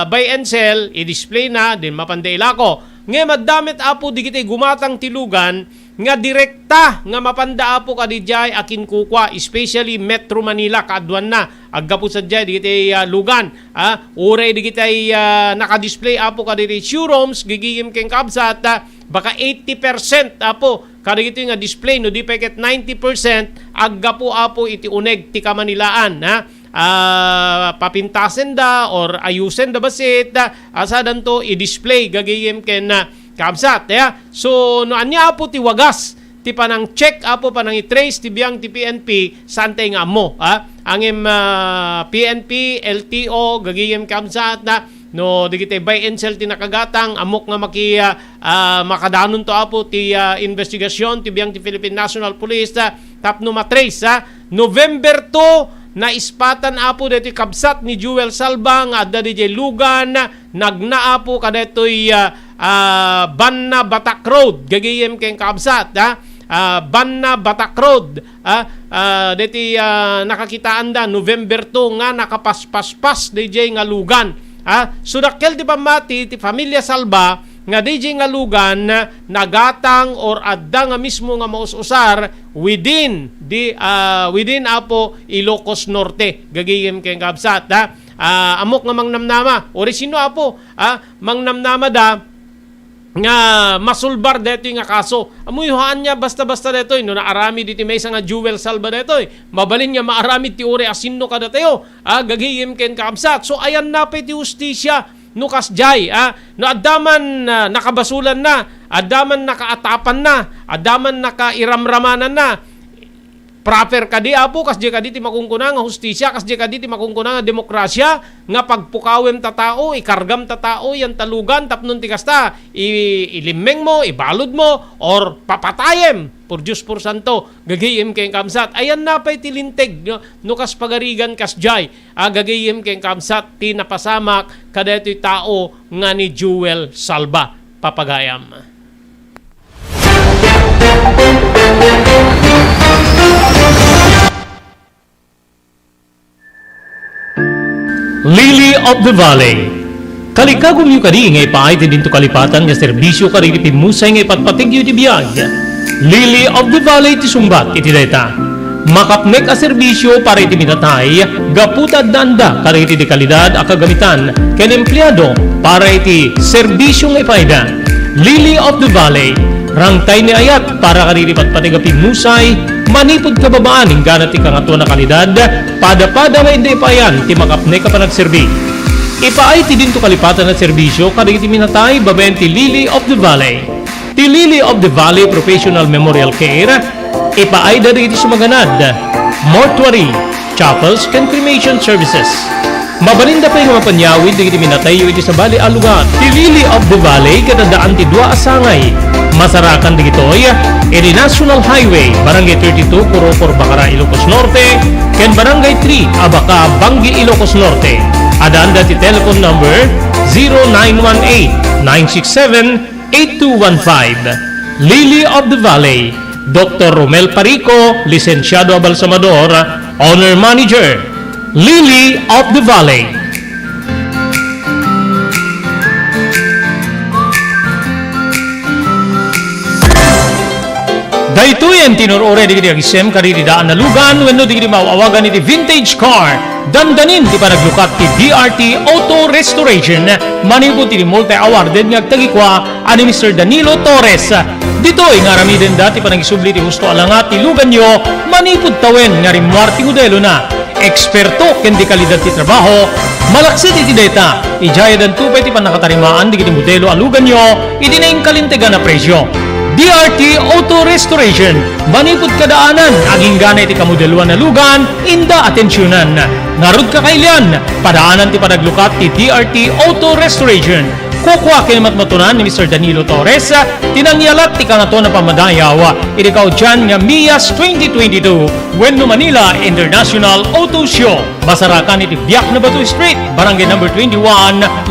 buy and sell i-display na din mapandaila ko nga magdamit Apo digiti gumatang tilugan nga direkta nga mapanda Apo ka DJ akin kukwa especially Metro Manila kaadwan na aggapo sa DJ digiti lugan uray digiti naka-display Apo ka DJ showrooms gigigim keng kabsat baka 80% Apo kada ito nga display no di peket 90% agga po Apo iti uneg ti Kamanilaan papintasen da or ayusen da basit asadan to i-display gagayem ken kabsat so no anya Apo ti wagas ti panang check Apo panang i-trace ti biyang ti PNP sante nga mo angem PNP LTO gagayem kabsat na no digiti buy and sell ti nakagatang amok nga makadanon to Apo ti investigasyon ti biyang ti Philippine National Police tapno matrace November 2 na ispatan Apo dito kabsat ni Jewel Salva nga adda DJ Lugan nagna Apo kadetoy Banna Batak Road gagayem keng kabsat Banna Batak Road deti nakakitaan da November 2 nga nakapaspas DJ nga lugan so dakkel ti pamati ti Pamilya Salva nga DJ nga lugan nagatang or adda nga mismo nga maususar within Apo Ilocos Norte gagayem keng kabsat amok nga mangnamnama or sino Apo mangnamnama da nga masulbar deto nga kaso amuyuhaan niya basta-basta deto no naarami diti may nga Jewel Salva deto mabalin niya maarami ti ore asinno kada tayo gagayem ken kabsat so ayan na pa ti hustisya no kasjay no adaman nakabasulan na adaman nakaatapan na adaman nakairamramanan na proper kadi Apo kasdi kadi ti makungkuna nga hustisya kasdi kadi ti makungkuna nga demokrasya nga pagpukawem tatao ikargam tatao yan talugan tapnon ti kasta ilimeng mo ibalod mo or papatayem por Diyos por santo gagayem keng kamsat ayan na pa'y tilinteg no kas pagarigan kasjay gagayem keng kamsat ti napasamak kada ito'y tao nga ni Jewel Salva papagayam. Lily of the Valley. Kalikagom yu kadi ngay paay ti dinto kalipatan nga serbisyo kari ti pimusay ngay patpatig yu ti biyag. Lily of the Valley ti sumbat iti dayta. Makapnek a serbisyo para iti minatay, gaputad danda kari iti di kalidad a kagamitan ken empleyado para iti serbisyo ngay paida. Lily of the Valley. Rangtay ni ayat para kari iti patpatig a pimusay, manipod kababaan ng ganat ti kangato na kalidad, pada-pada nga hindi pa yan, ti makapne ka pa nagserbi. Ipaay ti dinto kalipatan na serbisyo, kada iti minatay, babayan ti Lily of the Valley. Ti Lily of the Valley Professional Memorial Care, ipaay da iti sumaganad, mortuary, chapels, and cremation services. Mabalinda pa yung mapanyawid di minatayo iti sa Bali Alugan. Ti Lily of the Valley kadadaan ti dua asangay. Masarakan di gitoy iti National Highway Barangay 32 Puropor Bacara Ilocos Norte ken Barangay 3 Abaca Bangi Ilocos Norte. Adaan dati telephone number 0918-967-8215. Lily of the Valley, Dr. Romel Parico, Licenciado Abalsamador, Owner Manager, Lily of the Valley. Daytoyen tinurore di agisem karididaan na lugan wenno di mauawagan iti vintage car. Dandanin di panaglukat ti DRT Auto Restoration manipod ti multi-awarded nga tagikwa ani Mr. Danilo Torres. Dito nga ramiden dati panagisubli ti husto alangat ti lugan nyo manipod tawen nga rimwar ti modelo na. Eksperto ken di kalidad ti trabaho malaksit iti data ijaya dan tupay ti panakatarimaan di kiti modelo alugan nyo iti na kalintegan na presyo. DRT Auto Restoration manipod kadaanan aging ganay ti kamodeluan na lugan inda atensyonan narod kakailian padaanan ti panaglukat ti DRT Auto Restoration kukwa kinamatmatunan ni Mr. Danilo Torres tinangyalat ti kangato na pamadayaw iti kaudyan nga Mias 2022 Wenno Manila International Auto Show masarakan iti Biak na Batu Street Barangay number 21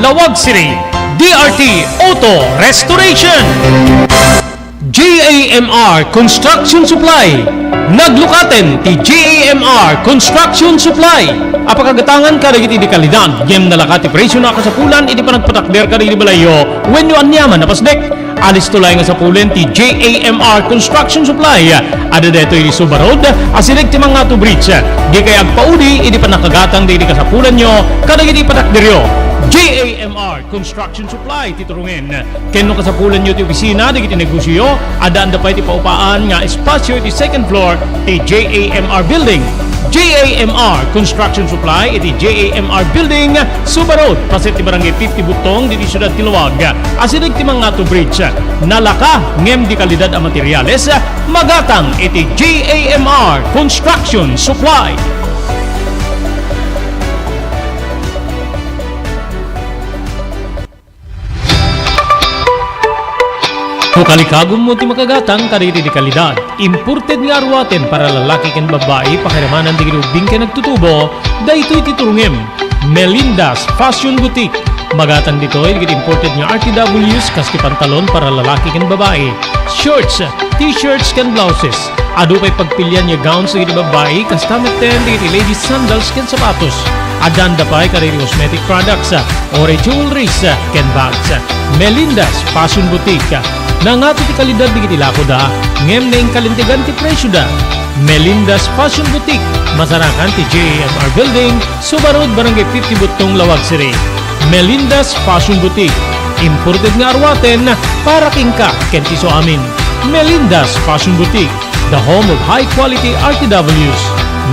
Lawag City. DRT Auto Restoration. JAMR Construction Supply. Naglukaten ti JAMR Construction Supply. Apakagatangan ka dagiti di kalidad. Gem nalakati presyo na kasapulan iti panagpatakder ka di balayo. Wenno anyaman na pasdek. Alis tulay nga sapulen ti JAMR Construction Supply. Ada deto iti Suba Road. Asilig ti mga to bridge. Di kay agpaudi iti panakagatang di kasapulan nyo kadagiti patakderyo. JAMR Construction Supply titurungin. Kenno kasapulan nyo ti opisina di kiti negosyo adaan da pa iti paupaan nga espasyo iti second floor ti JAMR Building. JAMR Construction Supply iti JAMR Building Suba Road paset ti Barangay 50 Butong di Siyudad Tiluwag. Asilig ti mga to bridge nalaka ngem di kalidad a materyales magatang iti JAMR Construction Supply. Kalikagom mo ti makagatang kariri di kalidad. Imported nga arwaten para lalaki ken babae pakiramanan di ginubing ken nagtutubo. Daytoy titurungim. Melinda's Fashion Boutique. Magatang ditoy digit imported nga RTWs kaski pantalon para lalaki ken babae. Shorts, t-shirts ken blouses. Adu pay pagpilyan nga gowns digit babae custom ten digit ladies sandals ken sapatos. Adanda pay kariri cosmetic products or jewelries ken bags. Melinda's Fashion Boutique. Nangati ti kalidad di kiti lako da, ngem na yung kalintigan ti presyo da. Melinda's Fashion Boutique, masarakan ti JAMR Building, Suba Road, Barangay 50 Butong, Lawag City. Melinda's Fashion Boutique, imported nga arwaten para kingka kenti so amin. Melinda's Fashion Boutique, the home of high quality RTWs.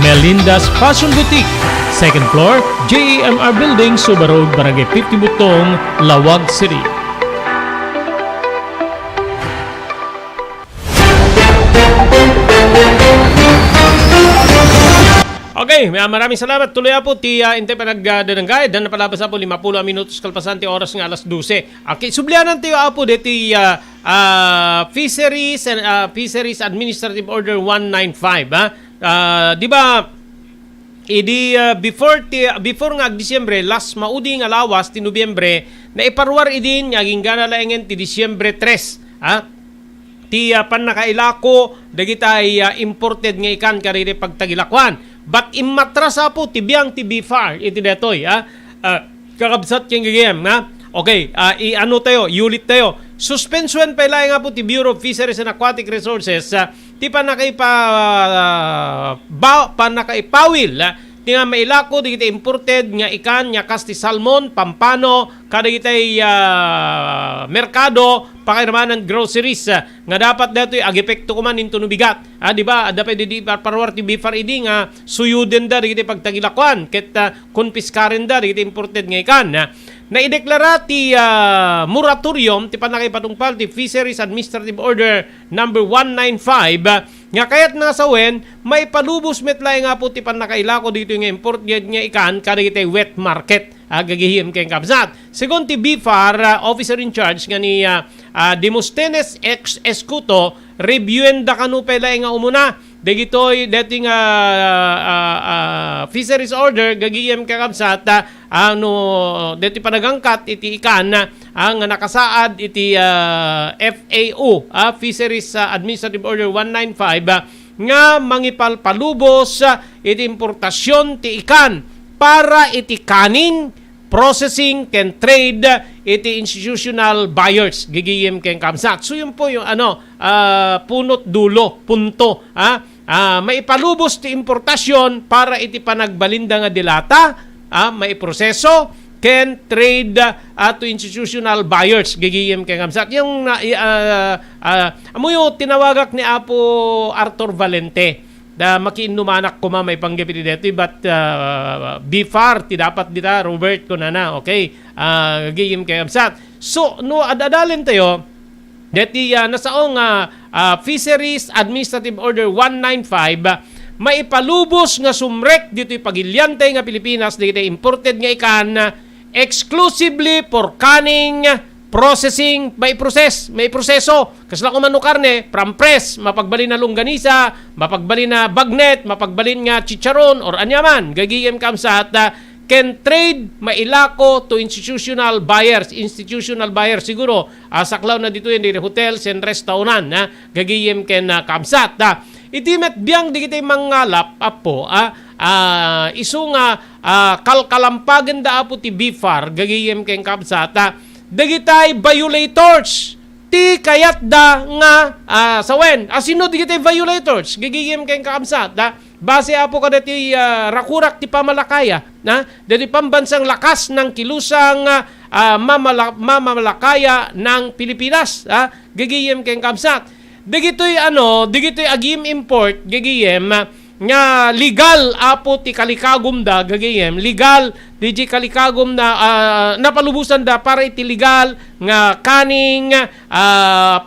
Melinda's Fashion Boutique, second floor, JAMR Building, Suba Road, Barangay 50 Butong, Lawag City. Okay, maraming salamat. Tuloy po ti inte panagdanangay dan napalabas po 50 minutos kalpasan ti oras nga alas 12. Okay, sublianan ti apo deti Fisheries Administrative Order 195 di ba before nga Disyembre last maudi nga lawas ti Nobyembre na iparwar idin nga ginggana laengen ti Disyembre 3 ti panakailako dagitay imported nga ikan kariri pagtagilakwan. But imatrasa po tibiyang ti BFAR iti detoy kakabsat keng gagayam okay ano tayo ulit tayo suspension pa ilay nga po ti Bureau of Fisheries and Aquatic Resources ti panakaipawil ti nga mailako di kita imported nga ikan nga kasti salmon pampano kada kitay merkado pakiramanan groceries nga dapat datoy agepekto kuman into nubigat di ba dapat di parwar ti BFAR idi nga suyuden da di kita pagtagilakwan ket konpiskaren da di kita imported nga ikan naideklara ti moratorium ti panakipatungpal ti Fisheries Administrative Order number 195 Nga kayat nga sawen, may palubos metlay nga po ti panakailako dito nga import nga ikan kada kita wet market. Gagihim kay kabsat. Segundo ti BFAR, officer in charge nga ni Demosthenes Escuto, reviewin da kanu pala nga umuna. Dagitoy dating fisheries order gagiyem kakabsat deti panagangkat iti ikan ang nakasaad iti FAO Fisheries Administrative Order 195 nga mangipalpalubos iti importasyon ti ikan para iti kaning processing can trade iti institutional buyers gigiyem ken kamsat. So yun po yung punot dulo punto maipalubos ti importasyon para iti panagbalinda nga dilata maiproseso can trade to institutional buyers gigiyem ken kamsat. Yung amo yung tinawagak ni Apo Arthur Valente da makiinumanak ko may panggapit dito but BFAR ti dapat dita Robert ko na okay gigim kay amsat. So no adadalin tayo deti nasaong Fisheries Administrative Order 195 maipalubos nga sumrek dito pagilyante nga Pilipinas dito imported nga ikan exclusively for canning processing, may proseso. Kasla ko manu karne, from press, mapagbalin na longganisa, mapagbalin na bagnet, mapagbalin nga chicharon, or anyaman. Gagiyem kamsat, can trade mailako to institutional buyers. Institutional buyers siguro, saklaw na dito yun, di hotels and restauran, gagiyem ken kamsat. Itimet biyang di kita'y mangalap, apo, iso nga kalkalampagan da apo ti BFAR, gagiyem ken kamsat, dagitay violators ti kayat da nga sawen sino dagitay violators gigigim ken kaamsat base apo kada ti rakurak ti pamalakaya dati pambansang lakas ng kilusang mamalakaya ng Pilipinas gigigim ken kaamsat dagitoy dagitoy agim import gigigim nga legal apo ti kalikagom da gagayem legal di kalikagom na napalubusan da para iti legal nga canning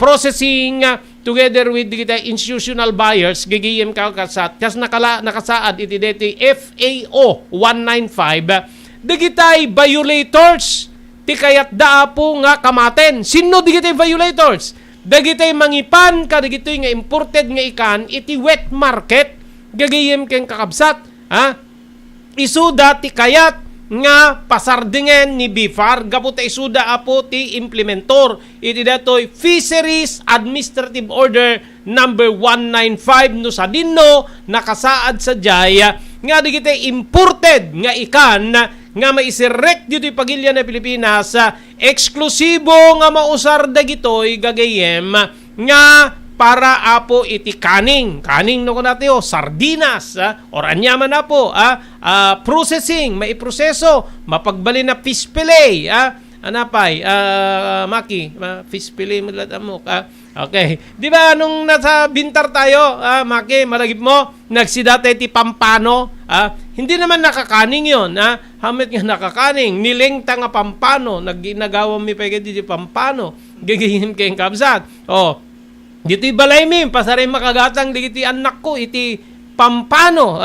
processing together with kita institutional buyers gagayem kakasat kas nakasaad iti deti FAO 195 digitay violators ti kayat da apo nga kamaten sino digitay violators digitay mangipan kadigitoy nga imported nga ikan iti wet market gagayem ken kakabsat isuda ti kayat nga pasardingen ni BFAR gaputa isuda apo ti implementor iti datoy Fisheries Administrative Order number 195 no sa dinno nakasaad sa jaya nga digitay imported nga ikan nga maisirek dito pagilya na Pilipinas eksklusibo nga mausar dagitoy gagayem nga para apo iti kaning no kunatyo sardinas or anyaman na po processing maiproseso mapagbalin na fish fillet anapay Maki fish fillet mo okay di ba nung nasa Bintar tayo Maki malagip mo nagsidate iti pampano hindi naman nakakaning yon hamit nga nakakaning nilengta nga pampano nagginagawa mi pa di pampano gigihim kayong kabsat dito balay mi, pasaray makagatang digiti anak ko, iti pampano,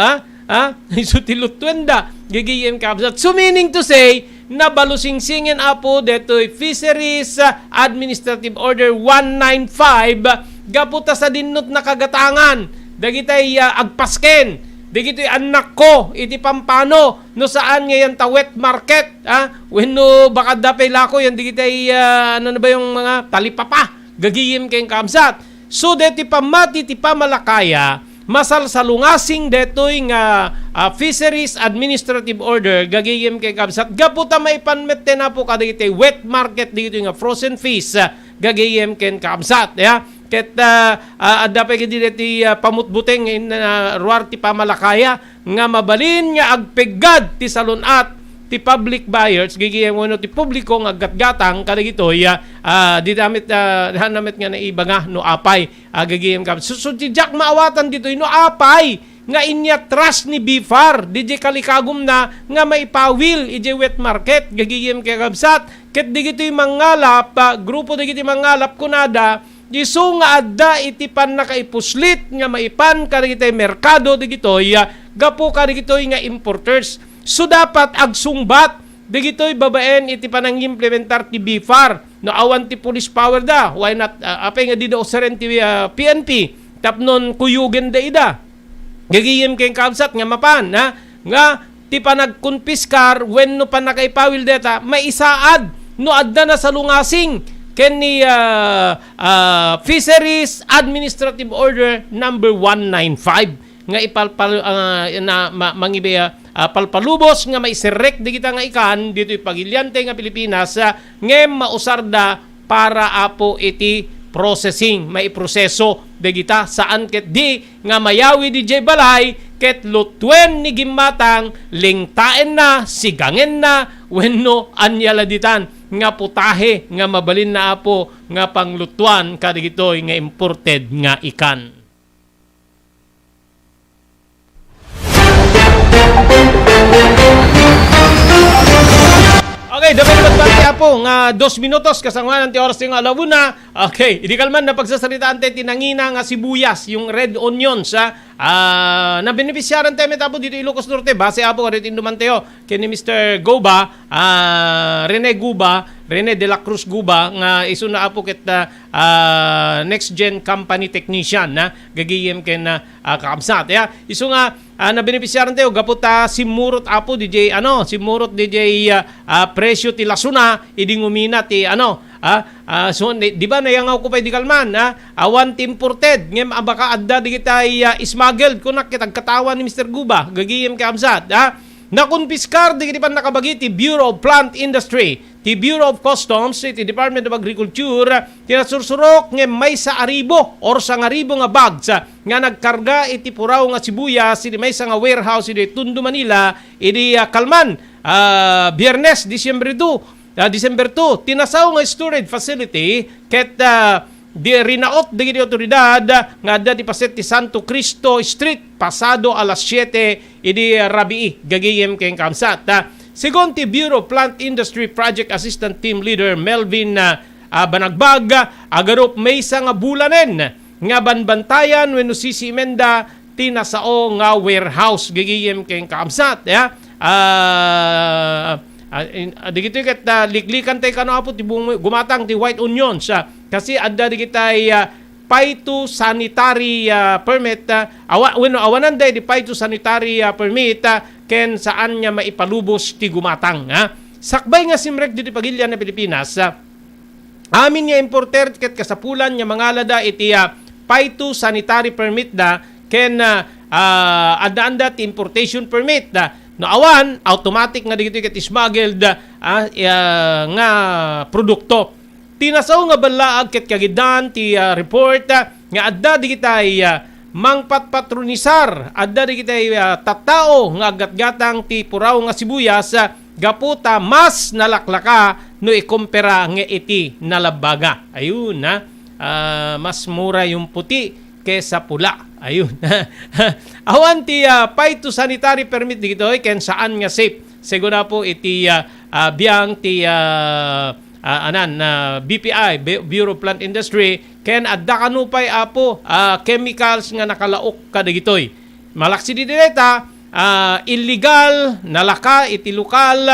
iso ti lutwenda, gigiyem kabsat. So meaning to say, nabalusingsingin apo deto'y Fisheries Administrative Order 195, gaputa sa dinot na kagatangan, dagitay agpasken, dagito'y anak ko, iti pampano, no saan ngayon ta wet market, when no baka dapay lako, yan dagitay, ano na ba yung mga talipapa, gagiyem kayong kamsat. So, deti pamati ti pamalakaya, masalsalungasing detoy nga Fisheries Administrative Order, gagiyem kayong kamsat. Gaputa may panmette na po kada iti wet market dito nga frozen fish, gagiyem kayong kamsat. Ket adapay diti pamutbuteng ruar ti pamalakaya, nga mabalin nga agpegad ti salunat ti public buyers gigiyem wano ti publiko nga gatgatang kada gitoy di damit hanamit nga naiba nga no apay gigiyem kam so ti jak maawatan ditoy no apay nga inya trust ni BFAR DJ kalikagum na nga maipawil ije wet market gigiyem kay kabsat ket digitoy mangalap grupo digitoy mangalap kunada isu nga adda iti pan nakaipuslit nga maipan karigitoy merkado digitoy gapo karigitoy nga importers. So dapat agsungbat digitoy babaen iti panang implementar ti BFAR no awan ti police power da. Why not apay nga di da oseren ti PNP tapnon kuyugen da ida. Gagiyem kay kabsat nga mapan nga ti panagkunpiskar wenno pa nakaipawil deta maisaad no adda na sa lungasing ken ni Fisheries Administrative Order number 195 nga ipalpal palpalubos nga maiserek di kita nga ikan dito ipagilyante nga Pilipinas ngem mausarda para apo iti processing maiproseso de kita saan ket di nga mayawi di jay balay ket lutwen ni gimatang lingtaen na sigangen na wenno anyaladitan nga putahe nga mabalin na apo nga panglutuan kadigitoy nga imported nga ikan. Okay, dapat magbati apo nga 2 minutos kasangwanan ti oras ti nga alawuna. Okay, idi kalman na pagsasalitaan tayo tinangina nga sibuyas, yung red onions na benepisyaran tayo metapo dito Ilocos Norte. Base apo ka rin dumanteo kini Mr. Guba, Rene de la Cruz Guba nga iso na apo ket next gen company technician na gagiyem ken kakamsat. Iso nga na benepisyaran tayo gaputa simurot apo DJ simurot DJ presyo ti lasuna idi ngumina ti so di ba nayangaw ko pa di kalman awan ti imported ngem baka adda di kita smuggled kunak kitag katawan ni Mr. Guba gagiyem ka amsat nakunpiskar di kiti pan nakabagi ti Bureau of Plant Industry ti Bureau of Customs ti Department of Agriculture tinasursurok ngem may sa aribo or sa ngaribo nga bags nga nagkarga iti puraw nga sibuyas iti may sa nga warehouse iti Tondo Manila iti kalman Biyernes December 2 tinasaw nga storage facility ket di rinaot di otoridad nga adda ti paset ti Santo Cristo Street pasado alas 7 idi rabii gagiyem ken kamsat. Segon ti Bureau of Plant Industry Project Assistant Team Leader Melvin Banagbag agarup may sa nga bulanen nga banbantayan wenno sisimenda ti nasao nga warehouse gagiyem ken kamsat digito ket liklikan tay kano apo ti gumatang ti white onions kasi adda digitay phytosanitary permit awanan day di phytosanitary permit ken saan nya maipalubos ti gumatang sakbay nga simrek dito pagilyan na Pilipinas amin nga importer ket kasapulan nya mangalada iti phytosanitary permit da ken adda ti importation permit no awan automatic nga digito ket smuggled nga produkto tinasaw nga balaag ket kagidan ti report nga adda digitay mangpatpatronisar adda digitay tattao nga agatgatang ti puraw nga sibuyas gaputa mas nalaklaka no ikumpara nga iti nalabaga ayun mas mura yung puti kesa pula. Ayun. Awan ti phytosanitary permit dito ken saan nga safe. Segura po iti biyang ti BPI Bureau of Plant Industry ken adda kanupay apo chemicals nga nakalaok kada gitoy. Malaksi di direta illegal nalaka iti lokal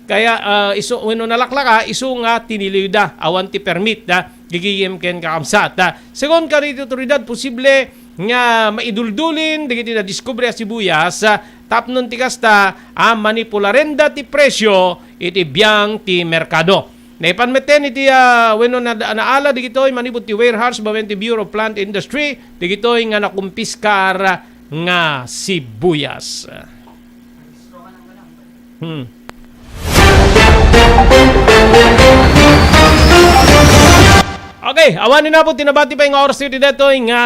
kaya isu wenno nalaklaka isu nga tinilida awan ti permit gigiyem ken kakamsat. Segon ka rito otoridad posible nga maiduldulin digiti na diskubre sibuyas tapnon ti kasta manipularenda ti presyo iti biyang ti merkado. Naipanmeten iti wenno na naala digitoy manibut ti warehouse bawen ti Bureau of Plant Industry digitoy nga nakumpiskar nga sibuyas. Okay, awanin na po tinabati pa yung oras dito nga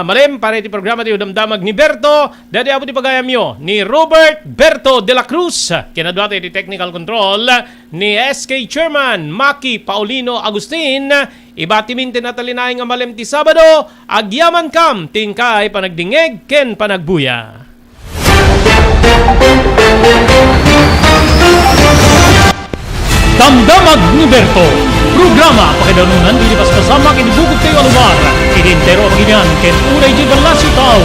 malim para iti programa ti damdamag ni Berto. Dati po ti pagayam yo ni Robert Berto de la Cruz. Kinadwate iti technical control ni SK Chairman Maki Paulino Agustin. Ibatimin tinatalinay nga malim ti Sabado. Agyaman kam tingkay panagdingeg ken panagbuya. Damdamag ni Berto. Programa pakidanunan dilipas kasama kinibugod kayo alubar. Idintero ang ganyan ken unay di balasyo tao.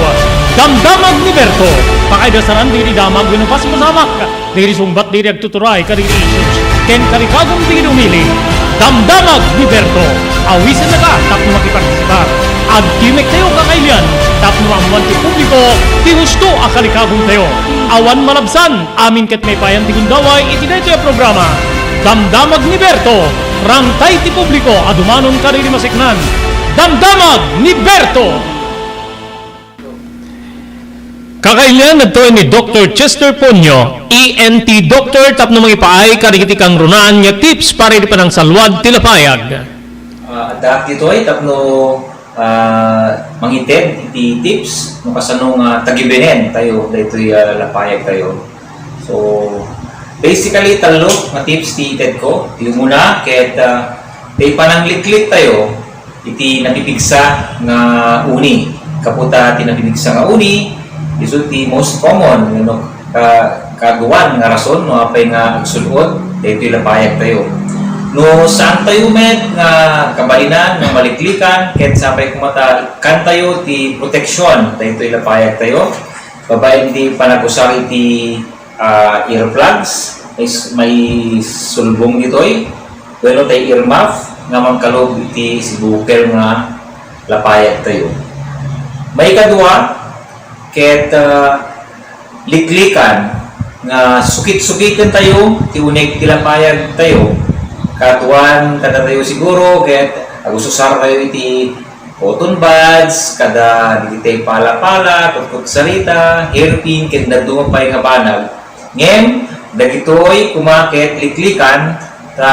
Damdamag ni Berto. Pakaidasaran diri damag binupas masamak. Diri sumbat diri agtuturay kadiri issues. Ken karikagong diri umili. Damdamag ni Berto. Awisan na ka tapno makipartisipar. Agtimek tayo kakailian. Tapno amuan ti publiko. Ti husto akalikagong tayo. Awan malabsan. Amin ket may payan ti gundaway. Itinay tayo programa. Damdamag ni Berto. Rangtay ti publiko. Adumanon kariri masiknan. Damdamag ni Berto. Kakailan nagtuon ni Dr. Chester Ponyo, ENT Doctor, tapno mga ipaay karikiti kang runaan niya tips para di pa ng salwad tilapayag. Adapt dito ay tapno mangited iti tips no kasano nga tagibenen tayo daytoy lapayag tayo. So basically talo nga tips ti ited ko. Ti muna ket tay panangliklik tayo iti napipigsa nga uni. Kaputa ti napipigsa nga uni. Isu ti most common no kagawan nga rason no apay nga agsulod daytoy lapayag tayo. No saan tayo met nga kabalinan nga maliklikan ket sapay kumata kan tayo ti proteksyon daytoy lapayag tayo. Babae di panagusar iti earplugs may sulbong ditoy. Bueno tay earmuff nga mangkalob iti sibukel nga lapayag tayo. May kadua ket liklikan nga sukit-sukitan tayo ti unig tilapayag tayo katuan kada tayo siguro ket agusosar tayo iti cotton buds kada diti pala-pala kutkut sarita hairpin ket dadumapay nga banag ngem dagitoy kumaket liklikan ta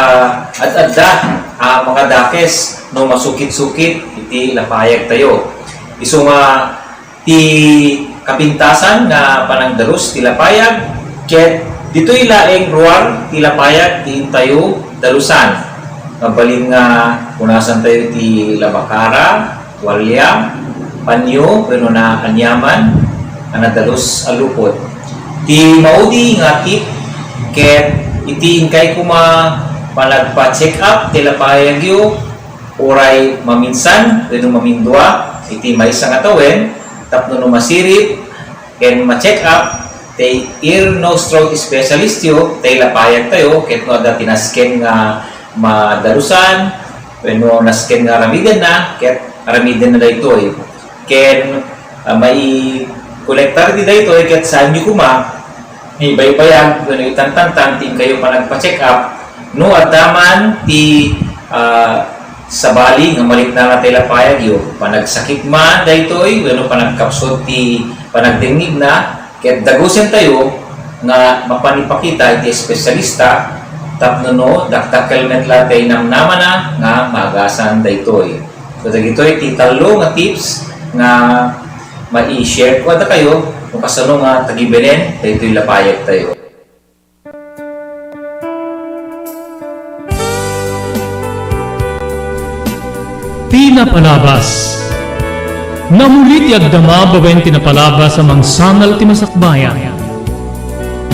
ad-adda makadakes no masukit-sukit iti lapayag tayo isu nga ti kapintasan na panangdarus tilapayag ket ditoy laeng ruar tilapayag ti tayo dalusan mabalin nga punasan tayo ti labakara tuwalya panyo pero na anyaman ana dalus alupot ti maudi nga tip ket iti inkay kuma panagpa-check up tilapayag yu oray maminsan pero mamindua iti maysa nga tawen tapno no masirip ken ma-check up tay ear nose throat specialist yo tay lapayag tayo ket no ada tinasken nga madarusan wenno nasken nga aramiden na ket aramiden na daytoy ken may kolektar di daytoy ket saan nyo kuma may baybayag wenno itantantan tin kayo pa nagpa-check up no adaman ti sabali nga malit na nga tilapayag yo panagsakit man daytoy wenno panagkapsot ti panagtingnig na ket dagusen tayo nga mapanipakita iti espesyalista tapno no dakdakelmet latay namnama na nga magasan daytoy so dagitoy ti talo nga tips nga mai-share ko ada kayo kung kasano nga tagibenen daytoy lapayag tayo. Tinapalabas. Namulit yagdama bawen tinapalabas sa mangsangal ti masakbayan.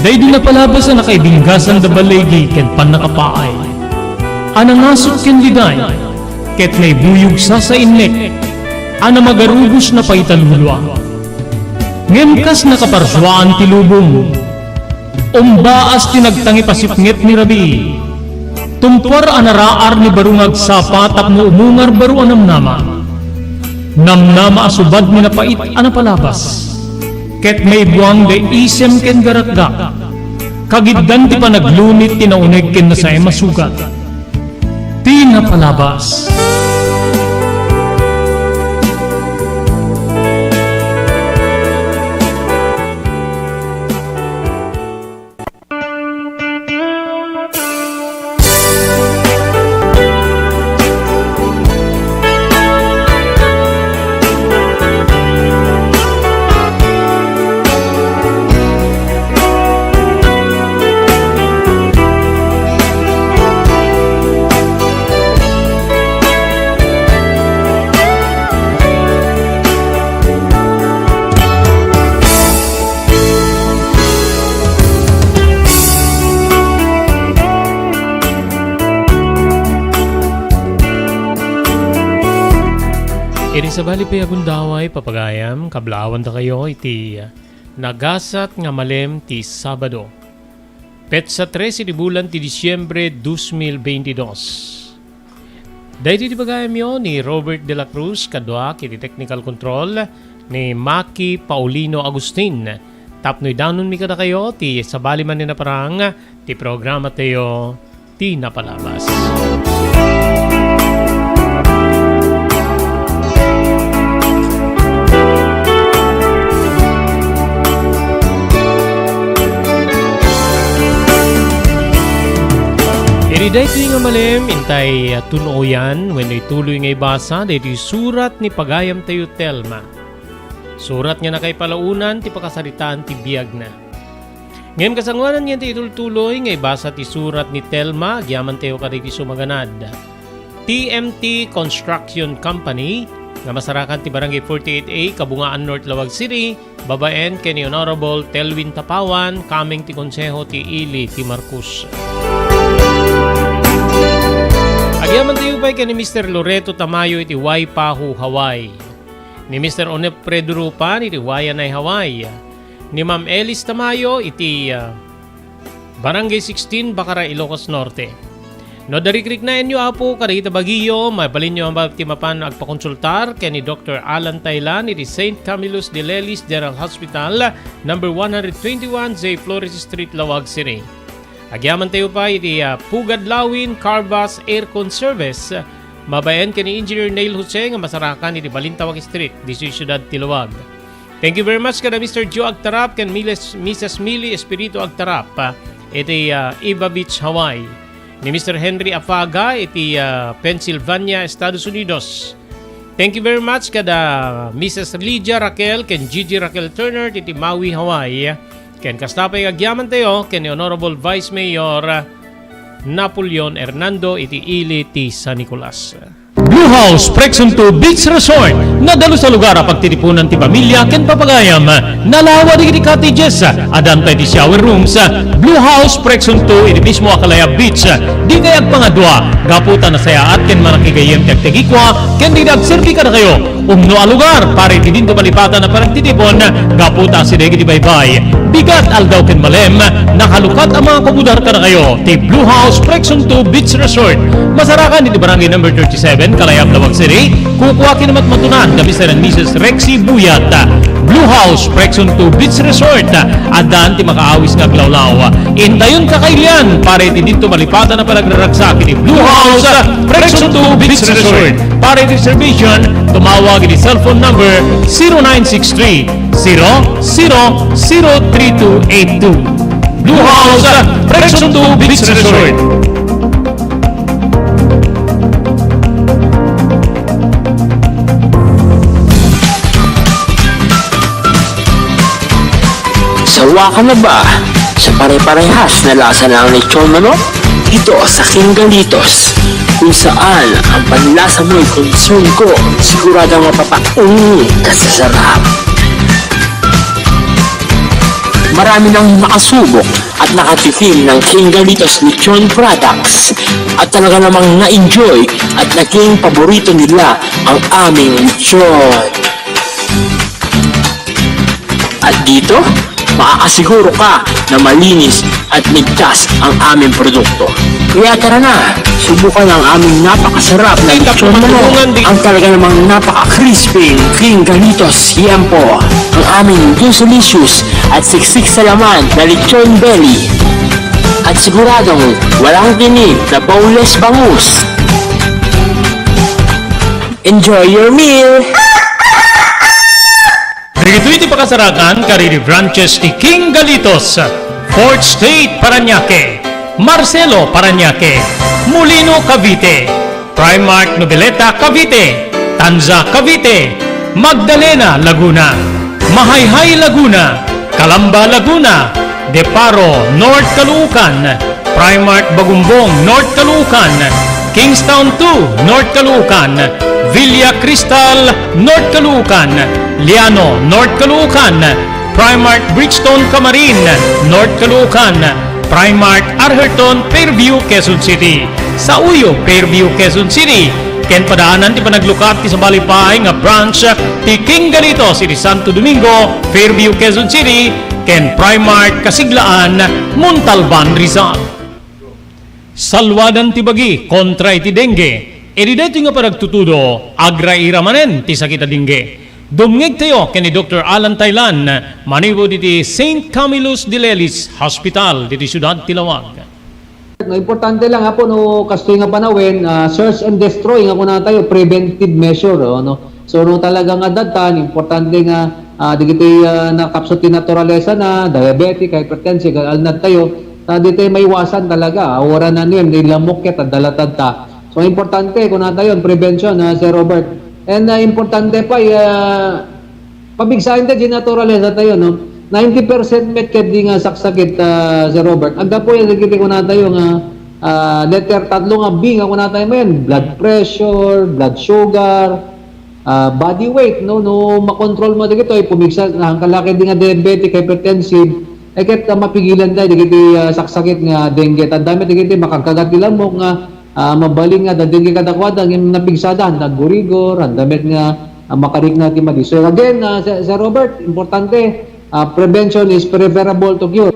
Day dinapalabas na nakaibinggasan da balegi ken panakapaay. Anangasot ken liday ket may buyog sa innek. Ana magarubos na paitalulwa. Ngemkas nakaparswaan ti lubong. Umbaas tinagtangi pasipnget ni Rabi. Tumpar anaraar ni barungag sapatap no umungar baru anamnama. Namnama asubad ni napait anapalabas. Ket may buwang de isem ken garakdak. Kagiddan ti panaglunit tinaunig ken nasay masugat. Tinapalabas. Iri sa bali pa agundaway papagayam kablawan ta kayo iti nagasat nga malem ti Sabado. Petsa 13 di bulan ti Disyembre 2022. Dahil ti bagayam yo ni Robert De La Cruz kadwa kiti technical control ni Maki Paulino Agustin. Tapnoy danon mi kada kayo ti sa bali man ni naparang ti programa tayo ti napalabas. Iriday ito nga malem, intay tunoyan, when ituloy nga ibasa, dito surat ni Pagayam tayo Telma. Surat nga na kay palaunan, ti pakasaritaan ti biyag na. Ngayon kasangwanan niya ti itultuloy, nga ibasa ti surat ni Telma, agyaman tayo kariki sumaganad. TMT Construction Company, nga masarakan ti Barangay 48A, Kabungaan North Lawag City, babaen kay ni Honorable Telwin Tapawan, kaming ti konseho ti Ili ti Marcos. Agyaman tayo pa ni Mr. Loreto Tamayo iti Waipahu, Hawaii. Ni Mr. Onefredo Rupan iti Wayanay, Hawaii. Ni Ma'am Elis Tamayo iti Barangay 16, Bacara, Ilocos Norte. No darikrik na inyo apo karita bagiyo, mabalin nyo ang bagtimapan agpakonsultar kay ni Dr. Alan Taylan iti St. Camillus de Lelis General Hospital, number 121 J. Flores Street, Lawag City. Agyaman tayo pa iti Pugad Lawin Carbas Aircon Service, mabayan ka ni Engineer Neil Jose nga masarakan iti Balintawak Street, District Ciudad, Tiluwag. Thank you very much kada Mr. Joe Agtarap ken Mrs. Millie Espiritu Agtarap iti Iba Beach, Hawaii. Ni Mr. Henry Afaga iti Pennsylvania, Estados Unidos. Thank you very much kada Mrs. Lydia Raquel ken Gigi Raquel Turner iti Maui, Hawaii. Ken kastapay agyaman tayo ken ni Honorable Vice Mayor Napoleon Hernando iti Ili ti San Nicolas. Blue House Prexon 2 Beach Resort, nadalo sa lugar pagtitipunan ti pamilya ken papagayam, nalawa di cottages, adan pa ti shower rooms. Blue House Prexon 2 iti mismo Akalaya Beach, di kayag pangadwa, gaputan na sayaat ken manakigayem ti agtegikwa, ken di nagserbi kada kayo. Umno a lugar, pare ti dinto palipatan na parang titipon, gaputa si degi di baybay. Bigat aldaw ken malem, nakalukat ang mga komudar kada kayo. Ti Blue House Prexon 2 Beach Resort, masarakan iti barangay number 37, Kalayab, Lawag City. Kukuha kinamat matunan na Mr. and Mrs. Rexy Buyat. Blue House Prexon 2 Beach Resort, adan ti makaawis nga glawlaw. Intayon kakailan, pare ti dito malipatan na palagraragsak ni Blue House Prexon 2 Beach Resort. Pare ti reservation, tumawag ni cellphone number 0963-003282. Blue House Prexon 2 Beach Resort. Sawa ka na ba sa pare-parehas na lasa ng lechon manok? Ito sa King Galitos, kung saan ang panlasa mo'y concern ko, siguradong mapapaungi ka sa sarap. Marami nang makasubok at nakatikim ng King Galitos lechon products at talaga namang na-enjoy at naging paborito nila ang aming lechon. At dito, makakasiguro ka na malinis at ligtas ang aming produkto. Kaya tara na, subukan ang aming napakasarap na lechon manok. Ang talaga namang napaka-crispy King Galitos Yempo. Ang aming delicious at siksik sa laman na lechon belly. At siguradong walang tinig na boneless bangus. Enjoy your meal! Dito iti pakasarakan kariri branches ti King Galitos, Fort State, Parañaque, Marcelo, Parañaque, Molino, Cavite, Primark, Noveleta, Cavite, Tanza, Cavite, Magdalena, Laguna, Mahayhay, Laguna, Calamba, Laguna, Deparo, North Caloocan, Primark, Bagumbong, North Caloocan, Kingstown 2, North Caloocan, Villa Cristal, North Caloocan, Liano, North Caloocan, Primark Bridgestone Camarin, North Caloocan, Primark Arherton, Fairview, Quezon City, Sauyo, Fairview, Quezon City, ken padaanan ti panaglukat ti sa Balipay nga branch ti King Ganito City Santo Domingo, Fairview, Quezon City, ken Primark Kasiglaan, Montalban, Rizal. Salwadan ti bagi kontra iti dengue. Edi dito nga panagtutudo, agra-ira manen ti sakit a dengue. Dumngeg tayo ken ni Dr. Alan Taylan, manibo diti St. Camillus de Lelis Hospital diti Siyudad Tilawag. No, importante lang po no kastoy nga panawin, search and destroy nga kuna tayo preventive measure no. So no talagang adatan importante nga digiti nakapsot ti naturalesa na diabetic, hypertensive, alnad tayo dito may iwasan talaga. Ora na niyan nilamok ket dalatad ta. So importante kuna tayo prevention Sir Robert. And importante pa pabigsahin ta di naturalesa tayo no. 90% met ket di nga saksakit Sir Robert. Agda po yung nagkiti ko na tayo nga letter 3 nga B nga ko na tayo men. Blood pressure, blood sugar, body weight no makontrol mo dito ay pumigsa ang kalaki di nga diabetic, hypertensive ay ket mapigilan tayo digiti saksakit nga dengue. Tandami digiti makakagat ilang mo nga mabaling nga dengue kadakwada ng napigsada nagurigor andamit nga makarik na ti madi. So again Sir Robert, importante prevention is preferable to cure.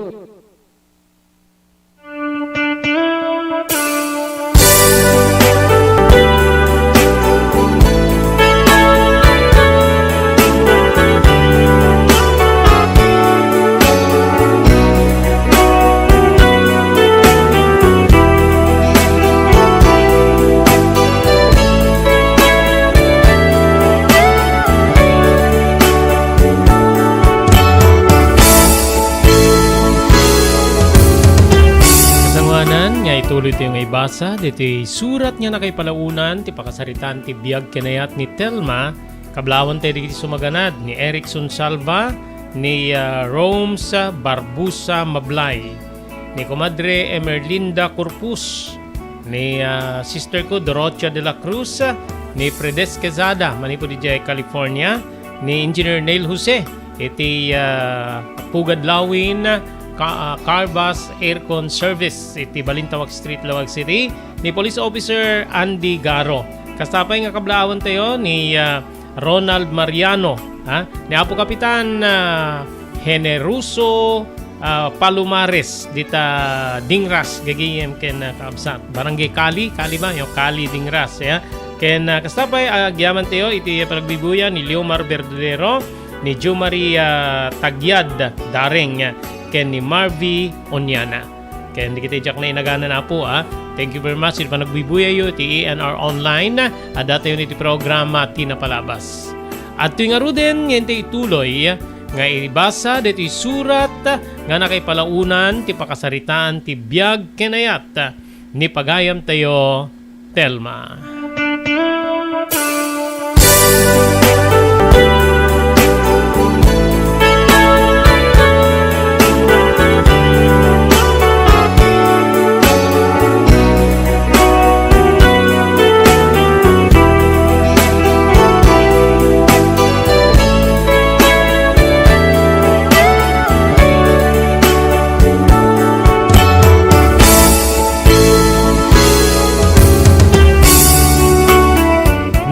Tuloy tayo nga ibasa, dito surat niya na kay palaunan, ti pakasaritan ti biyag kinayat ni Telma, kablawan tayo dito sumaganad ni Erickson Salva, ni Roms Barbusa Mablay, ni Comadre Emerlinda Corpus, ni sister ko Dorocha de la Cruz, ni Fredes Quezada, manipo di California, ni Engineer Neil Jose, iti Pugad Lawin, Carbas Aircon Service iti Balintawak Street, Lawag City, ni Police Officer Andy Garo. Kasapay nga kablawan tayo ni Ronald Mariano, ni Apo Kapitan Generoso Palumares dita Dingras gagayem ken kaabsat Barangay Kali ba yung Kali Dingras ken kasapay agyaman tayo iti panagbibuyan ni Leomar Verdadero, ni Jo Maria Tagyad Dareng, ken ni Marvy Onyana. Ken di kita jak na inagana na po Thank you very much sa panagbibuya yo ti ANR Online data yun iti programa tinapalabas. At tuwing aruden ngayon ti ituloy nga ibasa dito surat nga nakay palaunan ti pakasaritaan ti biyag kenayat ni pagayam tayo Telma.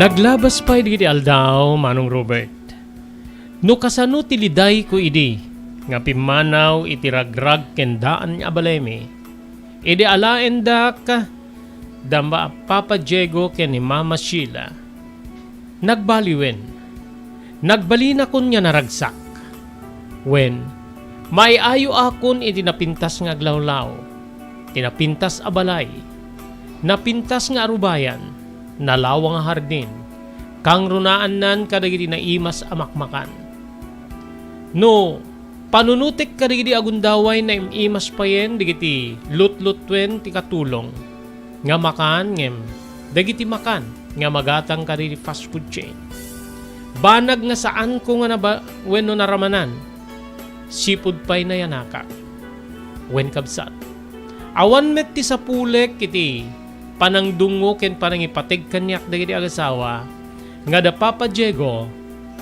Naglabas pa idi aldaw Manong Robert. No kasano tiliday ko idi nga pimanaw iti ragrag kendaan abaleme. Idi alaen dak damba Papa Diego ken ni Mama Sheila. Nagbaliwen. Nagbalina kon nga naragsak. When may ayo akon iti napintas nga aglawlaw. Tinapintas abalay. Napintas nga arubayan. Nalawa nga hardin, kang runaan nan kadagiti na imas amakmakan. No, panunutik kadagiti agundaway na imas payen, digiti lut-lutwen ti katulong. Nga makan, ngem, dagiti makan, nga magatang kadagiti fast food chain. Banag nga saan ko nga wenno naramanan, sipud pay na yanaka. Wen kabsat. Awan met ti sapulek iti panangdungo ken panangipatig kanyak dagiti agasawa nga da Papa Diego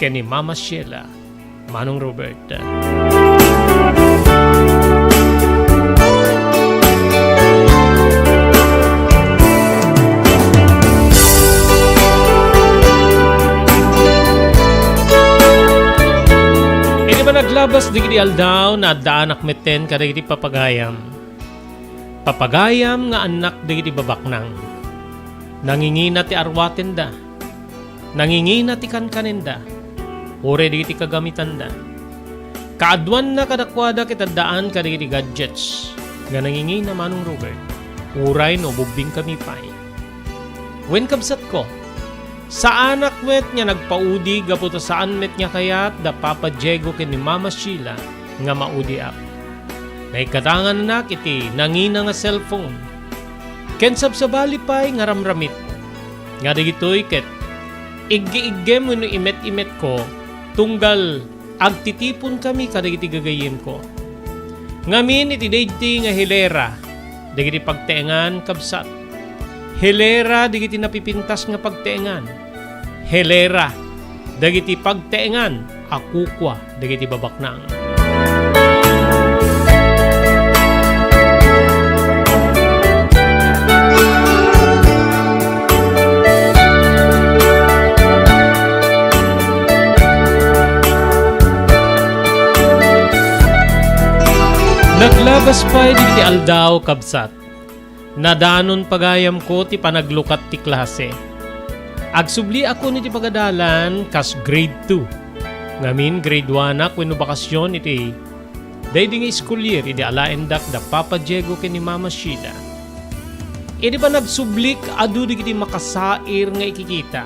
ken ni Mama Sheila. Manong Robert. Naglabas digiti aldaw na daanak meten kadagiti papagayam. Papagayam nga anak digiti babaknang. Nangingina ti arwaten da. Nangingina ti kankanenda. Ure digiti kagamitan da. Kaadwan na kadakwada kita daan kadagiti gadgets. Nga nangingina manong Robert. Uray no bubing kami pa'y. Wen kabsat ko. Sa anak met nga nagpaudi gaputo saan met nga kayat da Papa Diego ken ni Mama Sheila nga maudi ak. Naikatangan na iti nangina nga cellphone. Ken sabsabali pay nga ramramit. Nga digitoy ket iggi-iggem wenno imet-imet ko tunggal agtitipon kami kadagiti gagayem ko. Ngamin iti daydi nga hilera dagiti pagteengan kabsat. Hilera digiti napipintas nga pagteengan. Hilera dagiti pagteengan akukwa dagiti babaknang. Naglabas pa'y digiti aldaw kabsat. Nadanon pagayam ko ti panaglukat ti klase. Agsubli ako ni ti pagadalan kas grade 2. Ngamin grade 1 ak wenno bakasyon iti daydi nga school year iti alaendak da Papa Diego ken ni Mama Sheila. Iti ba nagsublik adu digiti makasair nga ikikita.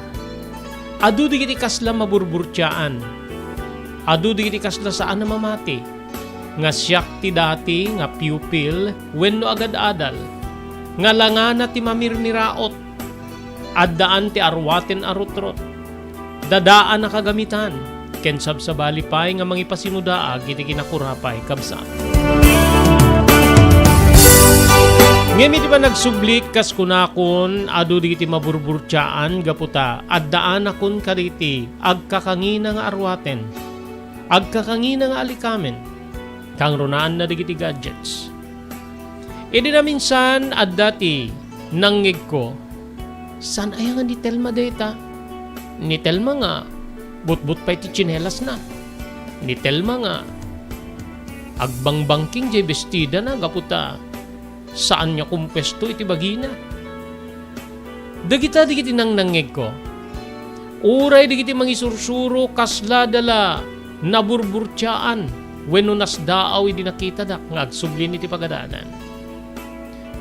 Adu digiti kasla maburburtyaan. Adu digiti kasla saan na mamati. Nga siyak ti dati nga pupil wenno agad-adal. Nga langana ti mamirmiraot. Addaan ti arwaten arutrot. Dadaan na kagamitan. Ken sabsabali pay nga mangipasimudaag iti kinakurapay kabsat. Ngem iti ba nagsublik kas kunakon adu digiti maburburtyaan gaputa addaan akon kaditi agkakangina nga arwaten. Agkakangina nga alikamen. Kang runaan na digiti gadgets. Idi na minsan at dati nanggig ko, san ay nga ni Telma data? Ni Telma nga, but-but pa iti chinelas na. Ni Telma nga, agbangbangking jay bestida na gaputa, saan niya kumpesto iti bagina? Dagita digiti nang nanggig ko, uray digiti mangisursuro kasla dala naburburtyaan, wenno nasdaaw idi nakita dak nga agsublin iti pagadanan.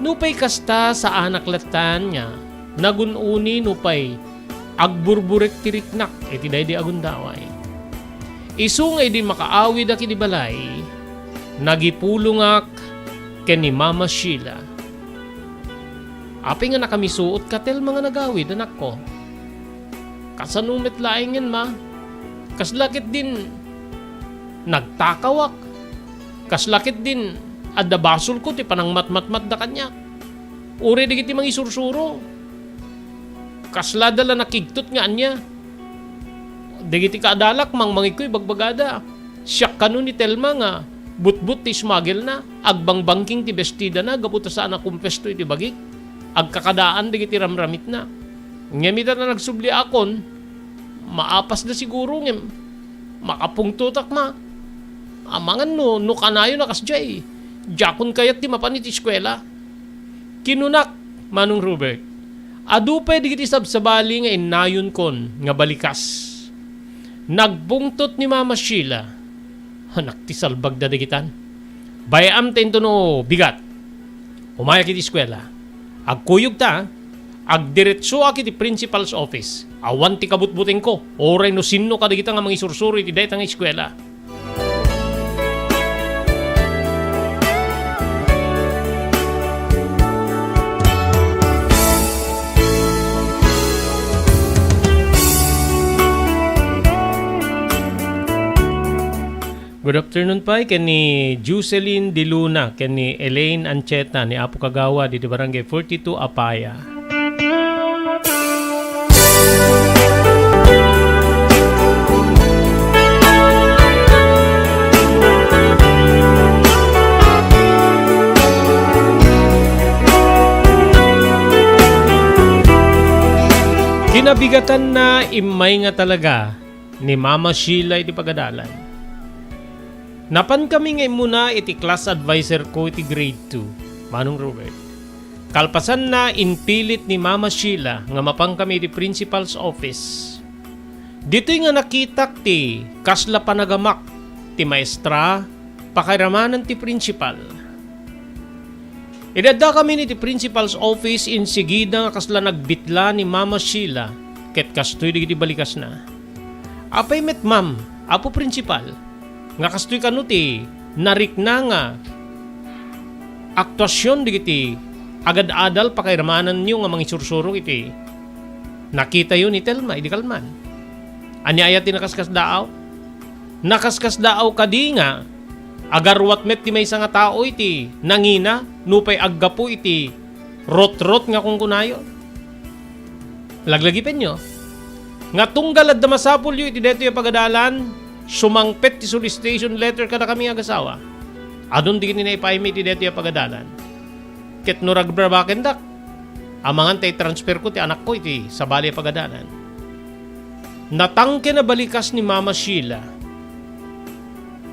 Nupay kasta sa anak latan niya, nagununi nupay agburburek tiriknak iti daydi agundaway. Isungay din makaawid ak iti balay, nagipulungak ken ni Mama Sheila. Api nga nakamisuot katel mga nagawid anak ko. Kasanumit laingen ma, kaslakit din nagtakawak, kaslakit din adda basol ko ti panang matmatmat da kanya. Uri digiti mangisursuro. Kasla dala nakigtot nga anya. Digiti kaadalak mang mangikoy bagbagada. Siyak kanu ni Telma nga but-but ti smuggle na. Agbangbangking ti bestida na gaputa saan akumpesto iti bagik. Agkakadaan digiti ramramit na. Ngemitan na nagsubli akon. Maapas na siguro ngem. Makapungtutak ma. Amangan no kanayo na kasjay. Jakon kayat ti mapanit eskwela. Kinunak, Manong Robert. Adupay digiti sabsabali nga inayon kon nga balikas. Nagbungtot ni Mama Sheila. Hanak ti salbag da digitan. Bayam tento no bigat. Umaya kiti eskwela. Agkuyog ta. Agdiretso aki ti principal's office. Awan ti kabutbuting ko. Oray no sinno kadigita nga mangisursuro iti dayta nga eskwela. Good afternoon pa ken ni Jocelyn De Luna ken ni Elaine Ancheta ni Apo Kagawa dito Barangay 42 Apaya. Kinabigatan na imay nga talaga ni Mama Sheila iti pagadalan. Napan kami ngayon muna iti class advisor ko iti grade 2, Manong Robert. Kalpasan na inpilit ni Mama Sheila nga mapang kami iti principal's office. Dito'y nga nakitak ti kasla panagamak ti maestra pakiramanan ti principal. Idadda kami ni ti principal's office insigida nga kasla nagbitla ni Mama Sheila ket kastoy digiti balikas na. Apay met ma'am, apo principal, nga kastoy kanuti narikna nga aktuasyon digiti agad-adal pakiramanan nyo nga mangisursurong iti nakita yun ni Telma, idi kalman. Anyaya ti nakaskas daaw? Nakaskas daaw kadi nga agarwat met ti may nga tao iti nangina nupay aggapo iti rot-rot nga kung kunayo. Laglagipin nyo. Nga tunggalad na masapul yu iti deto yung pagadalan sumangpet ti solicitation letter kada kami agasawa. Adon di kini naipaimi ti deto yung pagadalan. Ket no ragbrabaken dak. Amangan tay transfer ko ti anak ko iti sa bali pagadalan. Natangke na balikas ni Mama Sheila.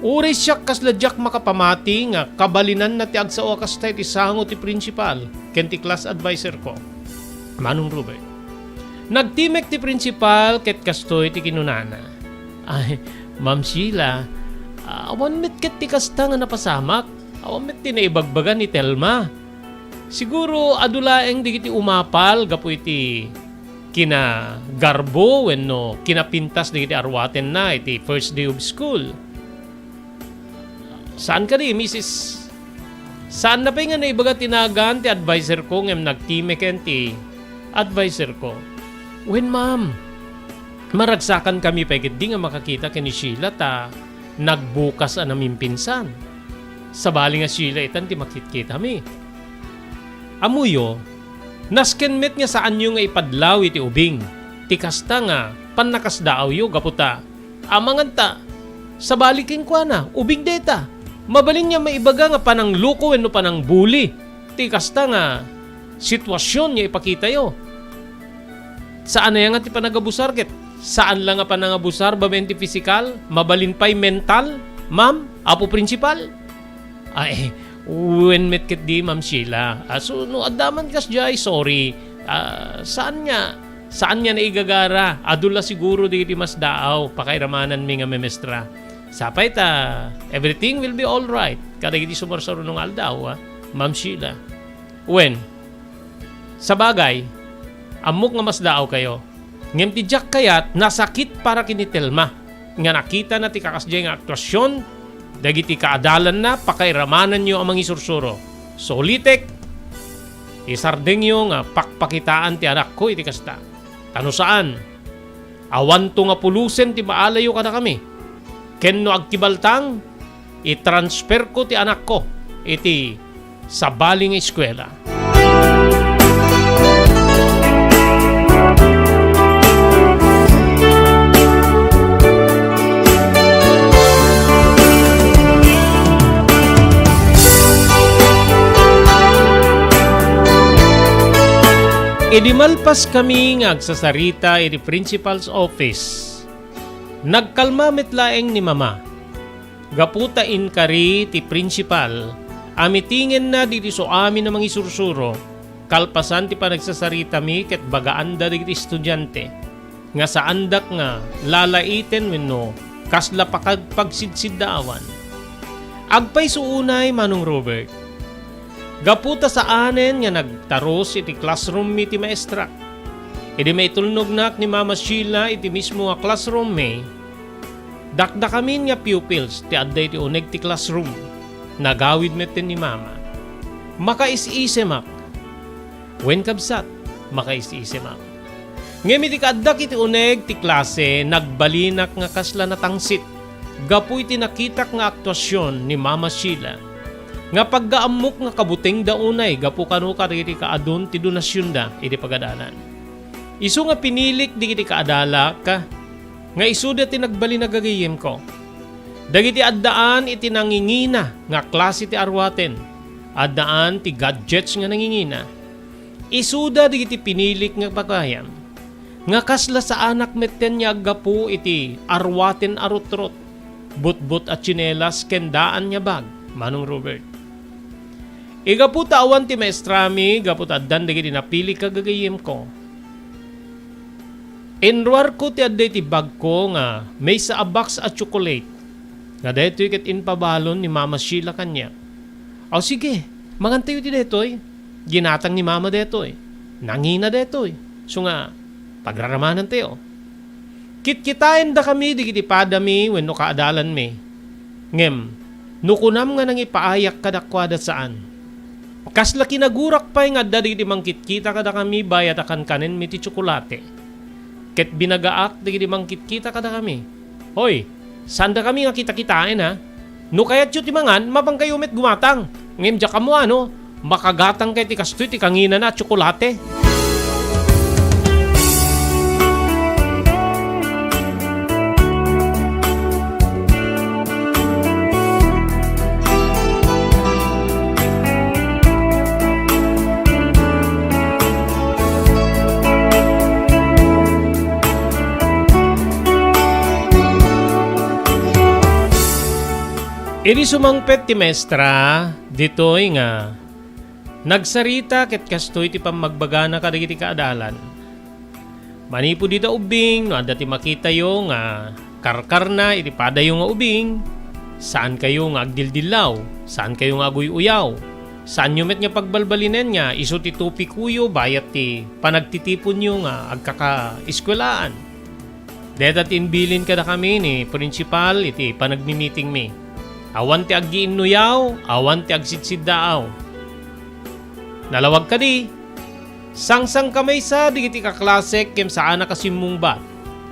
Uri siya kasladyak makapamati nga kabalinan na ti agsawa kastay ti sango ti principal ken ti class advisor ko. Manong Robert. Nagtimek ti principal ket kastoy ti kinunana. Ay, Ma'am Sheila, awan met ket ti kasta nga napasamak. Awan met ti naibagbagan ni Telma. Siguro adulaeng digiti umapal gapu iti kina garbo wenno kinapintas digiti arwaten na iti first day of school. Saan ka di, Mrs.? Saan na pa nga naibaga tinagan ti advisor ko ngem nagtimeken ti advisor ko? Wen ma'am, maragsakan kami pagit di nga makakita kini Sheila ta nagbukas namin pinsan. Sa bali nga Sheila itan ti makitkita mi. Amuyo, naskenmet nga saan yung nga ipadlaw iti ubing. Ti kasta nga, panakasdaaw yo gaputa. Amangan ta, sa balikin kwa na, ubing deta. Mabalin niya maibaga nga panang luko no panang buli. Ti kasta nga, sitwasyon niya ipakita yo. Saan na yan nga ti panagabusar ket? Saan lang nga panangabusar babenti physical? Mabalin pa'y mental? Ma'am, apo principal? Ay, when met ket di Ma'am Sheila. So no adaman kas jay sorry. Saan niya naigagara? Adula siguro di mas daaw pakairamanan mi nga memestra. Sapay ta everything will be all right. Kada iti sumarsaro nung aldaw Ma'am Sheila. When sa bagay amok nga mas daaw kayo. Ngem ti jak kayat nasakit para kini Telma. Nga nakita na ti kakasjay nga aktuasyon dagiti kaadalan na pakairamanan nyo ang mga isursuro. Solitek, isardeng nyo nga pakpakitaan ti anak ko iti kasta. Tano saan? Awan to nga pulusen ti maalayo ka na kami. Ken no agtibaltang, i-transfer ko ti anak ko iti sa baling eskwela. Idimalpas kami nga agsasarita iti principal's office. Nagkalma metlaeng ni mama. Gaputa in kari ti principal. Amitingin na diti so amin na mga isursuro. Kalpasan ti panagsasarita mi ket bagaanda diti estudyante. Nga sa andak nga lalaiten wenno kasla pagsidsidaawan. Agpay suunay Manong Robert. Gaputa sa anen nga nagtaros iti classroom mi ti maestra. Idi may tulnog nak ni Mama Sheila iti mismo nga classroom mi. Dakda kami nga pupils ti adday ti uneg ti classroom. Nagawid metten ni Mama. Makaisisimak. Wen kabsat, makaisisimak. Ngem iti kaddak iti uneg ti klase nagbalinak nga kasla natangsit. Gapu iti nakitak nga aktuasyon ni Mama Sheila. Nga paggaamok nga kabuting daunay gapu kanu kariri kaadun ti donasyon da iti pagadalan. Isu nga pinilik di iti kaadala ka nga isu da ti nagbali nagagayem ko. Dagiti addaan iti nangingina nga klase ti arwaten. Addaan ti gadgets nga nangingina. Isu da di iti pinilik nga pagayam. Nga kasla sa anak metten niya aggapu iti arwaten arutrot. But-but at tsinelas kendaan niya bag, Manong Robert. Igaputa awan ti maestrami, gaputa addan dagiti napili kagagayem ko. Enruar ko ti adday ti bag ko nga may sa a box at chocolate. Nga dito ikat inpabalon ni Mama Sheila kanya. O sige, mangantayo ti detoy. Ginatang ni Mama detoy. Nangina detoy. So nga, pagraramanan tayo. Kitkitain da kami di kiti padami wenno kaadalan mi. Ngem, nukunam nga nang ipaayak kadakwada saan. Kasla kinagurak pa nga da di mangkitkita kada kami bayat akan kanen mi ti tsokolate. Ket binagaak di mangkitkita kada kami. Hoy, saan da kami nga kita-kitain ha? No kayat yu ti mangan, mapangkayumit gumatang. Ngem dya kamo ano, makagatang kay ti kastoy ti kangina na tsokolate. Iri sumangpet ti mestra, ditoy nga, nagsarita ket kastoy ti pamagbagana kadagiti kaadalan. Manipo dito ubing, no adda ti makita yo nga, karkar na iti padayo nga ubing, saan kayo nga agdildilaw, saan kayo nga aguy-uyaw, saan nyo met nga pagbalbalinen nga, iso ti tupi kuyo, bayat ti panagtitipon nyo nga agkaka-eskwelaan. Detat inbilin kada kami ni principal iti panagmi-meeting mi. Awan ti aggiinuyaw, awan ti agsitsidaaw. Nalawag ka di. Sangsang kamay sa digiti kaklasek kem saan ka simmungbat.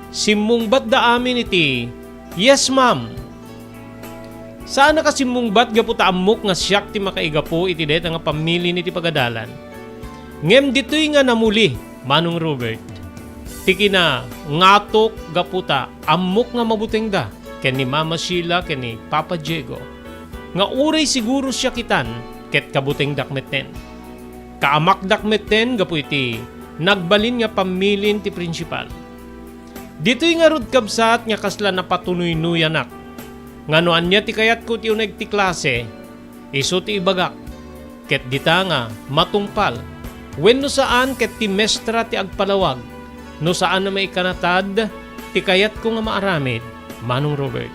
Simmungbat da amin iti, yes ma'am. Saan ka simmungbat gaputa amok nga siyak ti makaigapo iti det nga pamili niti pagadalan. Ngem ditoy nga namuli, Manong Robert. Tiki na ngatok gaputa amok nga mabuteng da. Ken ni Mama Sheila, ken ni Papa Diego. Nga uray siguro siya kitan, ket kabuteng dakmeten. Kaamak dakmeten, gapu iti, nagbalin nga pamilin ti principal. Dito'y nga rod kabsat nga kasla napatunuy-nuyanak. Nga noan niya ti kayat ko ti uneg ti klase, iso ti ibagak, ket dita nga matungpal. Wen no saan ket ti mestra ti agpalawag, no saan na may ikanatad, ti kayat ko nga maaramid, Manong Robert.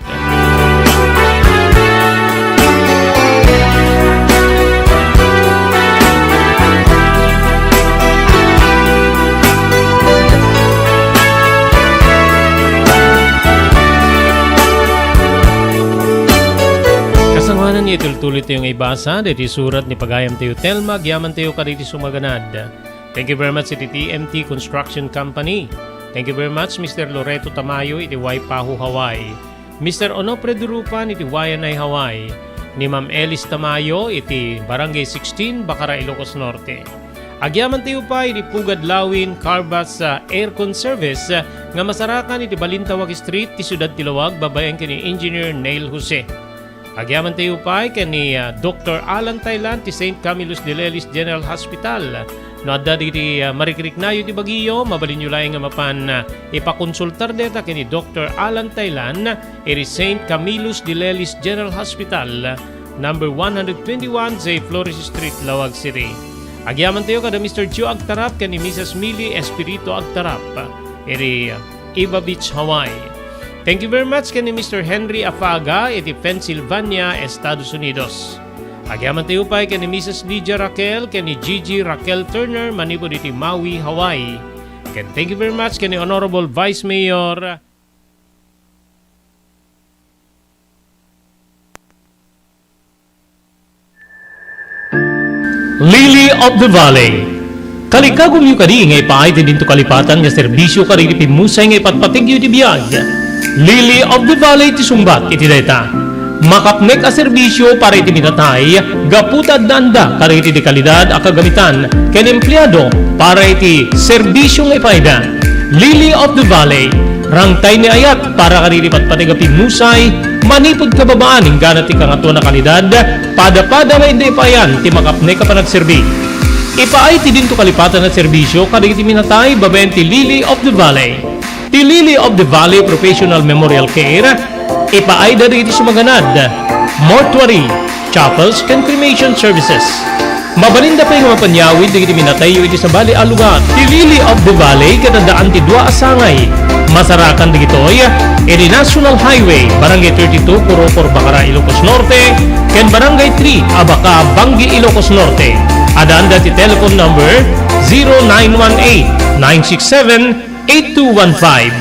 Kasangwanan niya itultulit yung ibasa, dito surat ni Pagayam tayo Telma, gyaman tayo ka dito sumaganad. Thank you very much iti TMT Construction Company. Thank you very much, Mr. Loreto Tamayo, iti Waipahu, Hawaii. Mr. Onofre Durupan, iti Wayanay, Hawaii. Ni Ma'am Elis Tamayo, iti Barangay 16, Bacara, Ilocos Norte. Agyaman tayo pa, iti Pugad Lawin, Carbas Aircon Service, nga masarakan iti Balintawak Street, ti Ciudad Tilawag, babayan kini Engineer Neil Jose. Agyaman tayo pa, kani Dr. Alan Thailand, ti St. Camillus de Lelis General Hospital. No adda diti marikrik na yu ti Baguio, mabalin nyo lang nga mapan ipakonsultar deta kini Dr. Alan Thailand, iri St. Camillus de Lelis General Hospital, number 121 J. Flores Street, Lawag City. Agyaman tayo kada Mr. Joe Agtarap kani Mrs. Millie Espirito Agtarap, iri Iba Beach, Hawaii. Thank you very much kani Mr. Henry Afaga, iti Pennsylvania, Estados Unidos. Agyaman tayo pa kani Mrs. Lydia Raquel, kani Gigi Raquel Turner, manipod iti Maui, Hawaii. And thank you very much kani Honorable Vice Mayor Lily of the Valley. Kalikagom yu kadi ngay paay din dito kalipatan nga serbisyo kadi iti pimusay nga ipatpatig yu ti biyag. Lily of the Valley ti sumbat iti dayta. Makapnek a serbisyo para iti minatay, gaputad danda kari iti di kalidad a kagamitan, ken empleyado para iti serbisyo nga ipayda. Lily of the Valley, rangtay ni ayat para kari iti patpatig a pimusay, manipod kababaan ing ganat ti kangato na kalidad, pada-pada nga hindi payan ti makapnek a panagserbi. Ipaay ti dinto kalipatan na serbisyo kari iti minatay, babayan ti Lily of the Valley. Ti Lily of the Valley Professional Memorial Care, ipaayda rin iti sumaganad, mortuary, chapels, and cremation services. Mabalinda pa yung mapanyawid di iti minatayo iti sa Bali Alugan. Ti Lily of the Valley kadadaan ti dua asangay. Masarakan di gitoy iti National Highway, Barangay 32, Purupur, Bacara, Ilocos Norte, ken Barangay 3, Abaca, Bangi, Ilocos Norte. Adanda ti telephone number 0918-967-8215.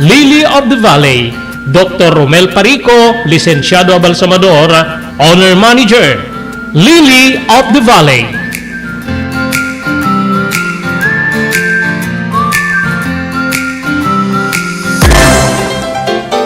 Lily of the Valley, Dr. Romel Parico, Licenciado Abalsamador, Honor Manager, Lily of the Valley.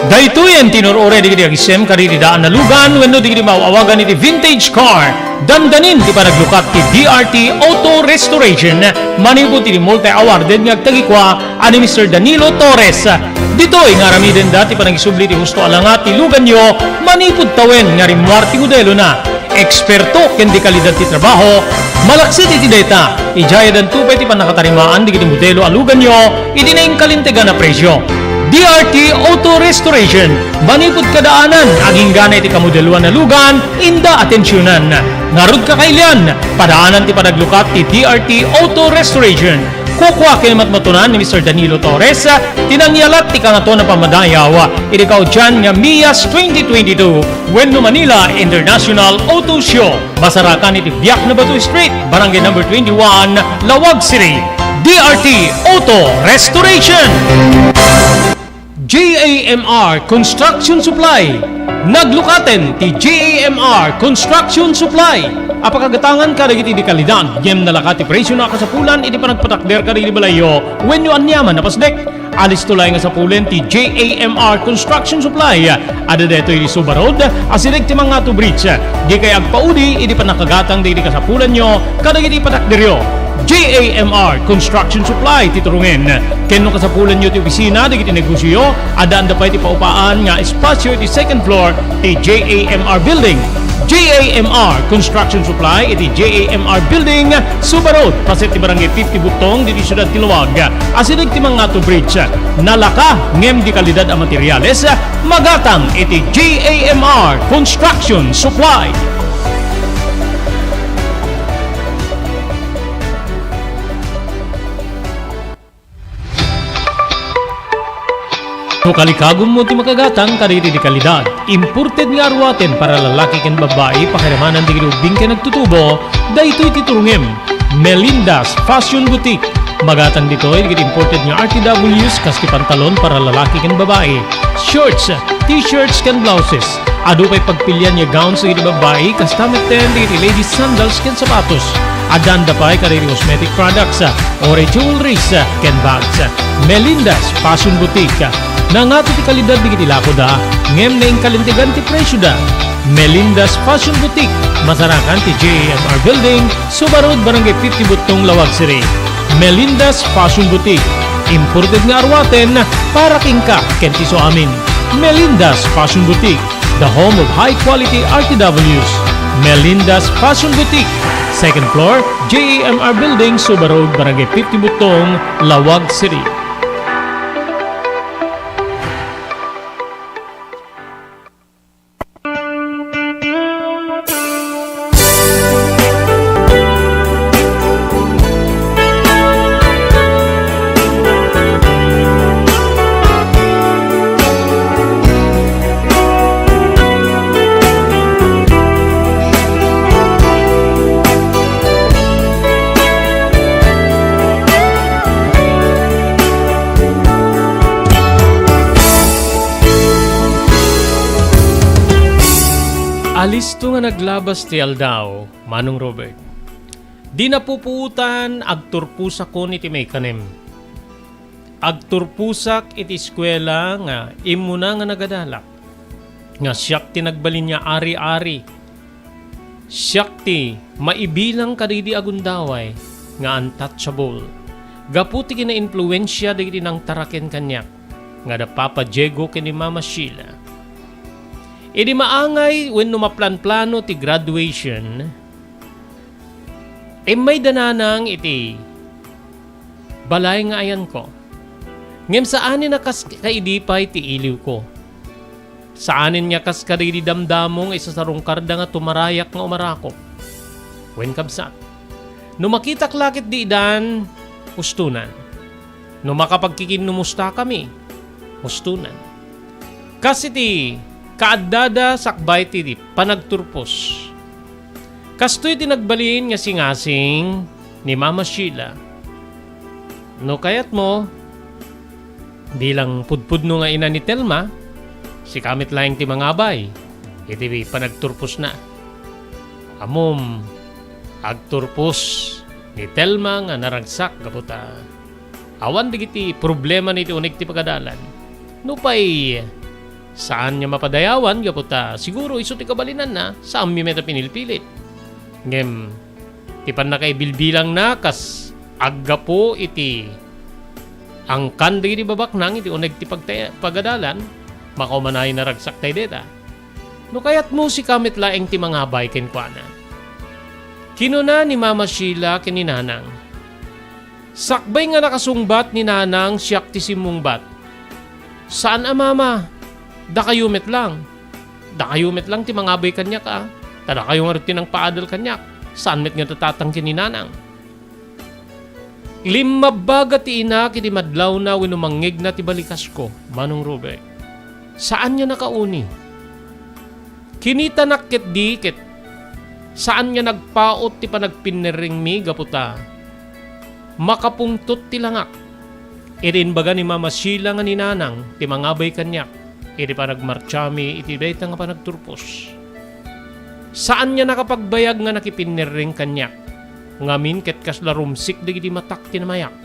Daytoy ang tinurore di kiti agisem karididaan na lugan wenno di kiti mauawagan iti vintage car. Dandanin ti panaglukat ti DRT Auto Restoration. Manipod ti multi-awarded nga agtagikwa ani Mr. Danilo Torres. Ditoy nga ramiden dati panagisubli ti husto alangat ti lugan nyo, manipod tawen nga rimwar ti modelo na. Eksperto ken di kalidad ti trabaho, malaksit iti data. Ijayadan tupay ti panakatarimaan di kiti modelo alugan nyo, iti na kalintegan na presyo. DRT Auto Restoration, manipod kadaanan, aging gana iti kamodeluan na lugan, inda atensyonan. Ngarud ka kailian, padaanan ti panaglukat ti DRT Auto Restoration. Kukwa kinamatmatunan ni Mr. Danilo Torres, tinangyalat ti kangato na pamadayaw, irikaw dyan nga MIAS 2022, Wenno Manila International Auto Show. Masarakan iti Biak na Batu Street, Barangay number 21, Lawag City. DRT Auto Restoration. JAMR Construction Supply. Naglukaten ti JAMR Construction Supply. Apakagatangan ka dagiti di kalidad, yem nalakat ti presyo na kasapulan, iti panagpatakder ka rin balayo, when you anyaman na pasdek. Alis tulay nga sapulen ti JAMR Construction Supply. Ada deto iti Suba Road, asirig ti mga to bridge. Di kay agpaudi, iti panakagatang di kasapulan nyo, kadagiti patakderyo. JAMR Construction Supply titurungen. Kenno kasapulan nyo ti opisina di kiti negosyo, adaan da pa iti paupaan nga espasyo iti second floor ti JAMR Building. JAMR Construction Supply iti JAMR Building, Suba Road, paset ti Barangay 50 Butong di Siyudad Tiluwag. Asirig ti mga to bridge. Nalaka ngem di kalidad ang materyales, magatang iti JAMR Construction Supply. No kalikagom mo ti makagatang kariti di kalidad. Imported nga arwaten para lalaki ken babae pakiramanan di gilubing ken nagtutubo, daytoy titurungem. Melinda's Fashion Boutique. Magatang ditoy di imported nga RTWs kas ti pantalon para lalaki ken babae. Shorts, t-shirts ken blouses. Adu pay pagpilyan nga gowns di babae kas tameten di ladies sandals ken sapatos. Adanda pay kariti cosmetic products, ore jewelries ken bags. Melinda's Fashion Boutique. Nangato ti kalidad di kiti lako da, ngem na kalintigan ti presyo da. Melinda's Fashion Boutique, masarakan ti JAMR Building, Suba Road, Barangay 50 Butong, Lawag City. Melinda's Fashion Boutique, imported nga arwaten para kingka ken ti so amin. Melinda's Fashion Boutique, the home of high quality RTWs. Melinda's Fashion Boutique, second floor, JAMR Building, Suba Road, Barangay 50 Butong, Lawag City. Alisto nga naglabas ti aldaw, Manong Robert. Di napupuutan, agturpusak ko iti may kanem. Agturpusak iti eskwela nga imuna nga nagadalak. Nga siyak ti nagbalin niya ari-ari. Siyak ti maibilang kadidi agundaway nga untouchable. Gaputi kina-influensya digiti ng taraken kanyak. Nga da Papa Diego kini Mama Sheila. Idi maangay when numaplan-plano ti graduation, may dananang iti balay nga ayan ko. Ngem saan na kaidipay ti iliw ko. Saanin niya kas kadidi damdamong isa sa rungkarda nga tumarayak nga umarakop. Wen kabsat. No makitak lakit di idan, hustunan. No makapagkikinumusta kami, hustunan. Kasi ti kaadada sakbay ti panagturpos. Kastoy tinagbalin nga singasing ni Mama Sheila. No kayat mo, bilang pudpud no nga ina ni Telma, si kamit laing ti mga bay, iti panagturpos na. Amom, agturpos ni Telma nga naragsak kaputa. Awan digiti problema niti unig ti pagadalan. No pay, saan niya mapadayawan kaputa, siguro iso ti kabalinan na, saan mi meta pinilpilit. Ngem, ti pan nakaibilbilang na kas agga po iti angkan digiti babaknang iti unig ti pagadalan, makaumanayin na ragsak tayo deta. No kayat mo si kamit laeng ti mga bay kenkwana. Kinuna ni Mama Sheila kininanang. Sakbay nga nakasungbat ni nanang siyak ti simungbat. Saan mama? Dakayumit lang. Dakayumit lang ti mga bay kanyak Tada kayo nga rin ng paadal kanyak. Saan met nga tatatangkin ni nanang? Limabaga ti ina kiti madlaw na winumangig na ti balikas ko, Manong Robert. Saan niya nakauni? Kinita nakit dikit. Saan niya nagpaot ti panagpinering mi gaputa? Makapungtot ti langak. Irin baga ni Mama Sheila nga ni nanang ti mangabay kanyak. Iri panagmarchami iti dayta nga panagturpos. Saan niya nakapagbayag nga nakipinering kanyak? Ngamin ket kasla rumsik digiti matak tinamayak.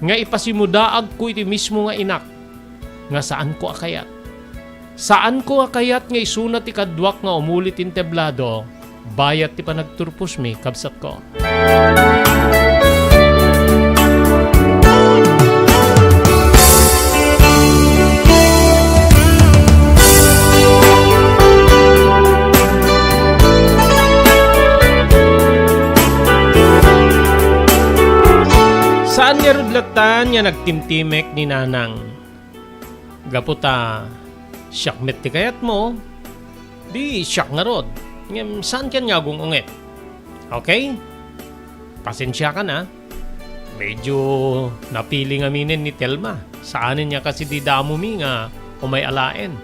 Nga ipasimudaag ko iti mismo nga inak. Nga saan ko akayat? Saan ko akayat nga isunat ti kadwak nga umulit in teblado, bayat ti panagturpos mi kabsat ko. Saan niya rudlatan niya nagtimtimek ni nanang? Gaputa, siyak met ti kayat mo. Di siyak nga rod. Ngem, saan ka niya ungit? Okay? Pasensya ka na. Medyo napili nga minin ni Telma. Saanin niya kasi di damo mi nga umay alaen.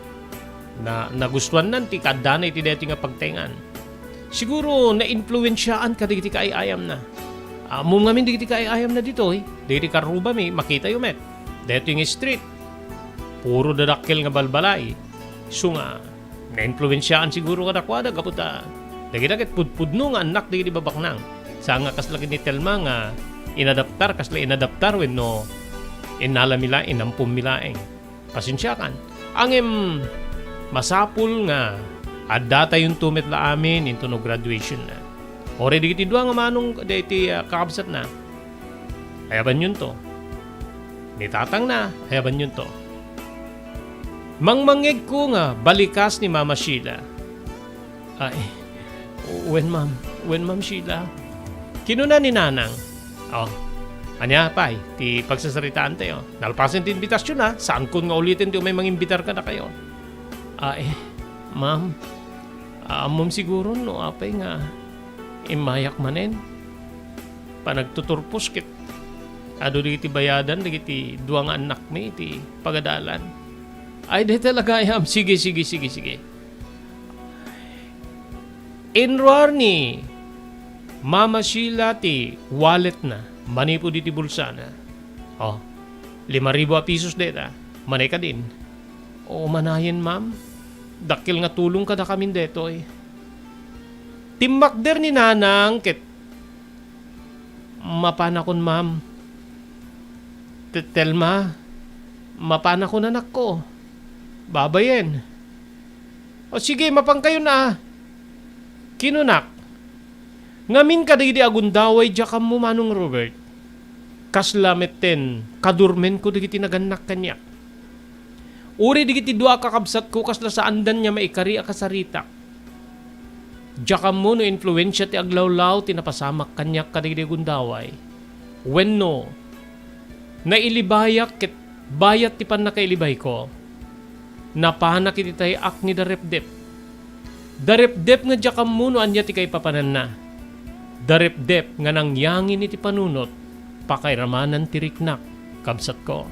Na nagustuhan nan ti kadana iti deti nga pagtengan. Siguro na-influensyaan ka digiti kaayayam na. Amom ngamin digiti kaayayam na dito Digiti karuba mi makita yung met. Dito yung street. Puro dadakkel nga balbalay. So nga, na-influensyaan siguro ka nakwada kaputa. Dagit-dagit pudpudno nga anak digiti babaknang. Sa nga kaslagi ni Telma nga inadaptar when no inalamila inampum milaeng. Pasensyakan. Angem masapul nga adda yung tumit la amin into no graduation na. Ore digiti dua nga manong deti kakabsat na. Ayaban yun to. Nitatang na, ayaban yun to. Mangmangeg ko nga balikas ni Mama Sheila. Ay, when ma'am Sheila. Kinuna ni nanang. Anya pay, ti pagsasaritaan tayo. Nalpasin ti invitasyon saan kun nga ulitin ti may mangimbitar ka na kayo. Ma'am, ma'am siguro no apay nga imayak manen. Panagtuturpos kit. Ado digiti bayadan digiti duwa nga anak mi iti pagadalan. Ay di talaga ayam. Sige. Inroar ni Mama Sheila ti wallet na. Manipo di ti bulsa na. 5,000 pesos deta. Manay ka din. Manayin ma'am. Dakil nga tulong ka na kami deto Timbakder ni nanang ket mapanakon ma'am. Telma, mapanakon anak ko. Babayen. Sige, mapang kayo na. Kinunak. Ngamin ka digiti agundaway jakam mo Manong Robert. Kaslameten, kadurmen ko digiti naganak kanyak. Uri digiti dua kakabsat ko kasla sa andan niya maikari akasaritak. Jakam mo no influensya ti aglawlaw ti napasamak kanyak kadigiti agundaway. When no, nailibayak ket bayat ti pan nakailibay ko. napanak iti tayo ak ni darepdep. Darepdep nga diyakam muno anya ti kay papanan na. Darepdep nga nangyangin iti panunot, pakairamanan ti riknak, kabsat ko.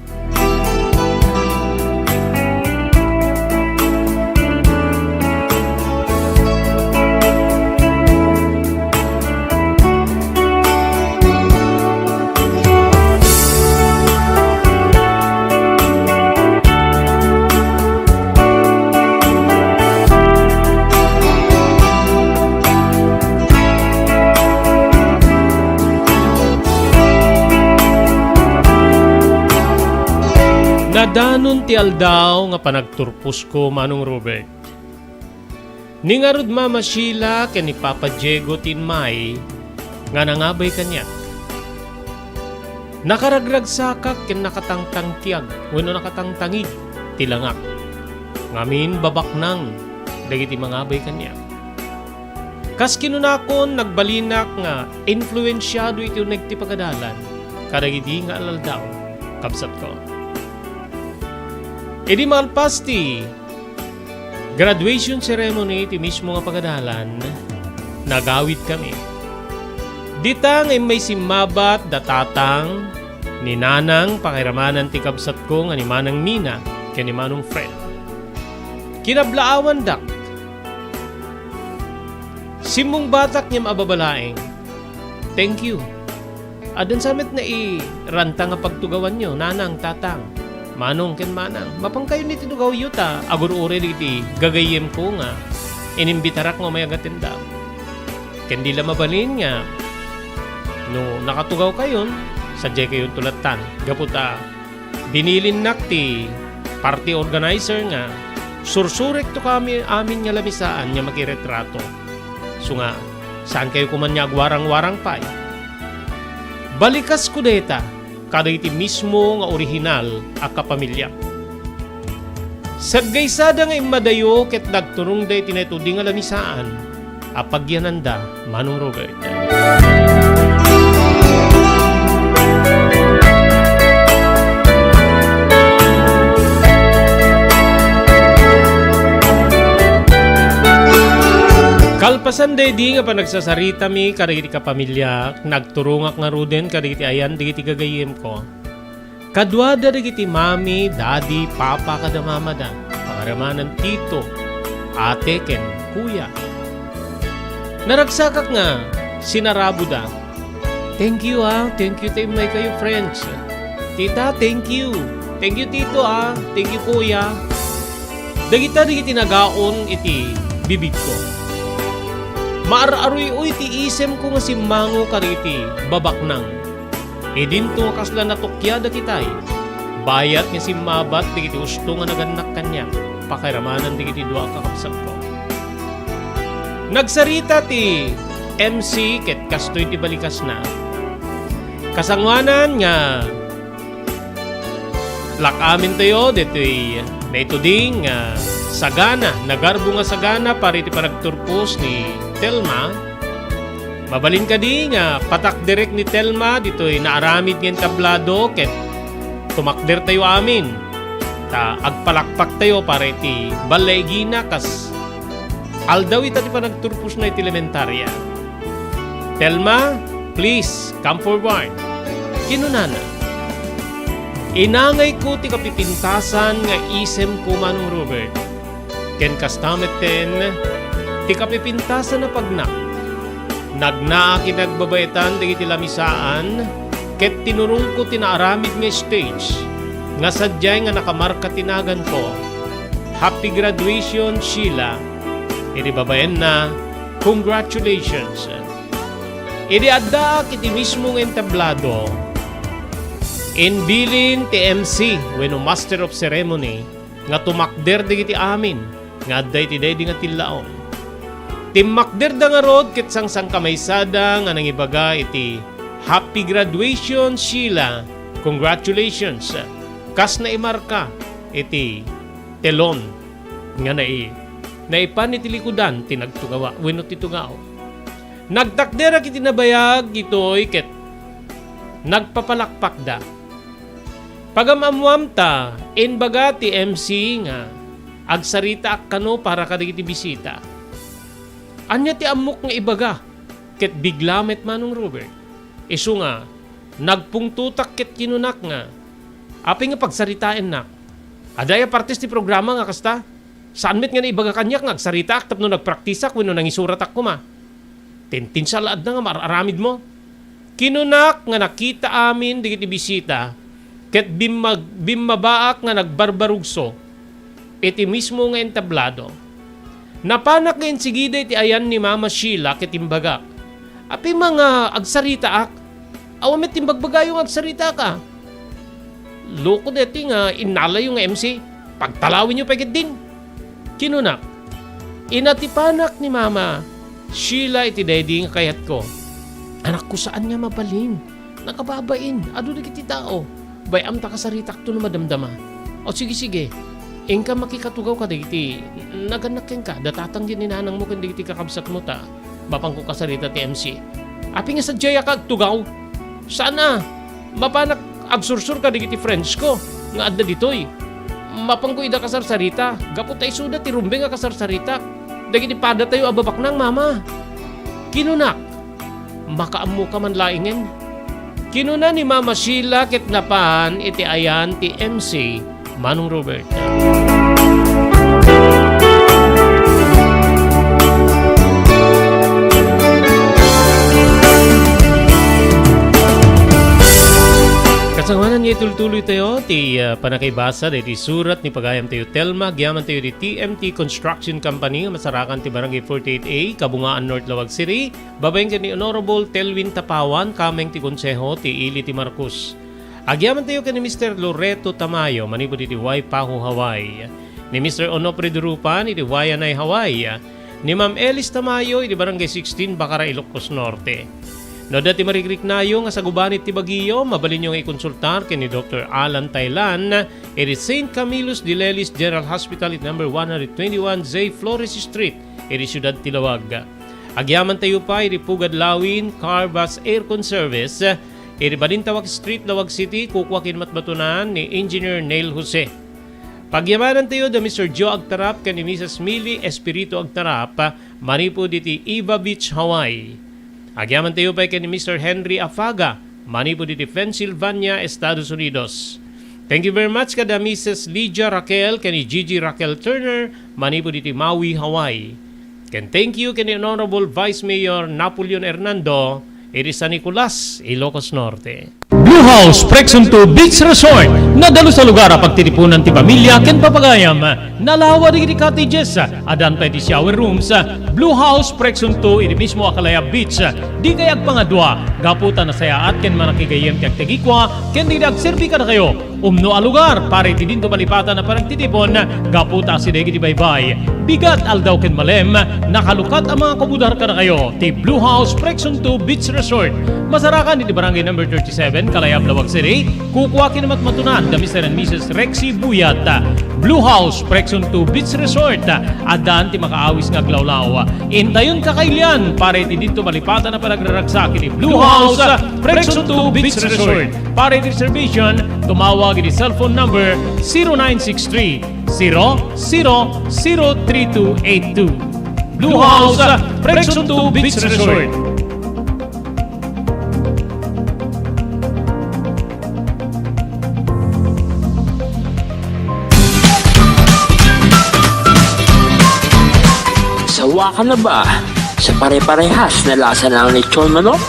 Nadanon ti aldaw nga panagturpos ko Manong Robert. Ni nga rod Mama Sheila ken ni Papa Diego tinmay nga nangabay kanya. Nakaragrag sakak ken nakatangtang tiyag wenno nakatangtangig tilangak. Ngamin babak nang dagiti mangabay kanya. Kas kinunakon nagbalinak nga influensyado iti uneg ti pagadalan kadagiti nga alaldaw kabsat ko. Idi malpas ti graduation ceremony ti mismo nga pagadalan, nagawid kami. Dita nga may simabat datatang ni nanang pakiramanan ti kabsat ko nga ni Manang Nina ken ni Manong Fred. Kinablaawan dak. Simong batak niya mababalaeng. Thank you. Adan samet na ranta nga pagtugawan nyo, nanang, tatang. Manong ken manang, mapang kayo ni tinugaw yuta, agur-ure iti gagayem ko nga, inimbitarak mo may agatinda. Ken di la mabalin nga, no nakatugaw kayon, sadya kayon tulatan. Gaputa, binilin nakti, party organizer nga, sursurek to kami amin nga lamisaan nga makiretrato. So nga, saan kayo kumanya warang-warang pay? Balikas kudeta, kada iti mismo nga orihinal a kapamilya. Saggaysada nga imadayo ket nagturong day tinaytudi nga lamisaan apagyananda Manong Robert. Kalpasan di nga pa nagsasarita mi kadagiti kapamilya, nagturungak nga ruden kadagiti ayan digiti gagayem ko. Kadwada digiti mami, daddy, papa kada mama da, pangaramanan tito, ate ken kuya. Naragsakak nga sinarabo da. Thank you thank you tayo may kayo friends. Tita, thank you. Thank you tito thank you kuya. Dagita digiti nagaon iti bibig ko. Maararoy ti isem ko nga simmango kariti babak nang. E dinto kasla natukya da kitay. Bayat nga simmabat digiti usto nga naganak kanya. Pakiramanan digiti dua kakapsat ko. Nagsarita ti MC ket kastoy ti balikas na. Kasangwanan nga lakamin tayo dito'y naituding sagana, nagarbo nga sagana para iti panagturpos ni Telma. Mabalin ka di nga patak direk ni Telma dito'y naaramid ng tablado ket tumakder tayo amin. Ta agpalakpak tayo para iti balay gina kas aldaw ita ti panagturpos na iti elementarya. Telma, please come forward. Kinunana. Inangay ko ti kapipintasan nga isem ko Manong Robert. Ken kastamet ten ti kapipintasan na pagnak. Nagnaa kinagbabaytan digiti lamisaan ket tinurong ko tinaaramid nga stage nga sadyay nga nakamarka tinagan ko. Happy graduation Sheila. Iti babayan na congratulations. Iti adda iti mismo nga entablado. Inbilin ti MC wenno Master of Ceremony nga tumakder digiti amin nga adday ti daydi nga tilaon. Timmakder da nga rod ket sangsang kamaysada nga nangibaga iti Happy Graduation Sheila. Congratulations. Kas na imarka iti telon nga naipan iti likudan tinagtugawa wenno ti tugao. Nagtakder iti nabayag itoy ket nagpapalakpak da. Pagamamuam ta, inbaga ti MC nga, agsarita ak kano para kadagiti bisita. Anya ti amok nga ibaga, ket biglamet manong Robert. Isu nga, nagpungtutak ket kinunak nga. Api nga pagsaritain nak. Adaya partes ti programa nga kasta. Saan met nga na ibaga kanyak nga agsarita ak tapno nagpraktisak wenno nangisurat ak kuma. Tintin sa laad na nga mararamid mo. Kinunak nga nakita amin digiti bisita ket bimmabaak nga nagbarbarugso iti mismo nga entablado. Napanak nga insigida iti ayan ni Mama Sheila ket imbaga. Api mga agsarita ak. Awamet timbagbagayong agsarita ka. Loko deti nga inala yung MC. Pagtalawin nyo pagit din. Kinunak. Inatipanak ni Mama Sheila iti daddy nga kayat ko. Anak ko saan nga mabalin? Nakababain. Ado na kiti tao. Bayam ta kasaritak to na madamdama. O sige. Engka makikatugaw ka digiti. Naganak ka. Datatang din ninanang mo kundi digiti kakabsat mo ta. Bapang ko kasarita ti MC. Api nga sa jaya ka tugaw. Sana. Mapanak agsursur ka digiti friends ko. Nga adda ditoy. Mapang ko ida kasarsarita. Gapot tayo suda ti rumbe nga kasarsarita. Dagiti pada tayo ababak ng mama. Kinunak. Makaamu ka man laingen. Kinuna ni Mama Sheila ket napan iti ayan ti MC Manong Robert. Kasangwanan niya itultuloy tayo ti panakaibasa di surat ni pagayam tayo Telma gyaman tayo di TMT Construction Company masarakan ti Barangay 48A Kabungaan North Lawag City babaeng ka ni Honorable Telwin Tapawan kameng ti Konseho ti Ili ti Marcos. Agyaman tayo ka ni Mr. Loreto Tamayo manipo di Waipahu Hawaii ni Mr. Onofre Durupan iti Wayanay Hawaii ni Ma'am Elis Tamayo iti Barangay 16 Bacara Ilocos Norte. No dati marikrik nayo nga sa gubanit ti Baguio, mabalin nyo nga ikonsultar kay ni Dr. Alan Taylan iti St. Camillus de Lelis General Hospital at number 121 J. Flores Street iti Ciudad Tilawag. Agyaman tayo pa iti Pugad Lawin Carbas Aircon Service iti Balintawak Street, Lawag City, kukwakin matbatunan ni Engineer Neil Jose. Pagyamanan tayo da Mr. Joe Agtarap kay ni Mrs. Millie Espiritu Agtarap manipo diti Iba Beach, Hawaii. Agyaman tayo pa kay ni Mr. Henry Afaga, manipo diti Pennsylvania, Estados Unidos. Thank you very much kada Mrs. Lydia Raquel kay ni Gigi Raquel Turner, manipo diti Maui, Hawaii. Ken thank you kay ni Honorable Vice Mayor Napoleon Hernando, iti San Nicolas, Ilocos Norte. Blue House Prexunto Beach Resort nadalo sa lugar a pagtitipunan ti pamilya ken papagayam nalawa digiti cottages adan pa iti shower rooms. Blue House Prexunto iti mismo Akalaya Beach di kayag pangadwa gaputan na sayaat ken manakigayem ti agtegikwa ken di agserbi ka na kayo umno a lugar para iti dinto malipatan na paragtitipon gaputa si degi ti baybay bigat aldaw ken malem nakalukat ang mga kabudar ka na kayo ti Blue House Prexunto Beach Resort masarakan iti barangay number 37 Kalayab, Lawag City, kukwakin namat matunan da Mr. and Mrs. Rexy Buyat. Blue House, Prexon 2 Beach Resort, adaan ti makaawis nga glawlaw. Intayon kakailian, para iti dito malipatan na panagraragsak iti Blue House, Prexon 2 Beach Resort. Para iti reservation, tumawag iti cellphone number 0963-000232. Blue House, Prexon 2 Beach Resort. Sawa ka na ba sa pare-parehas na lasa ng lechon manok?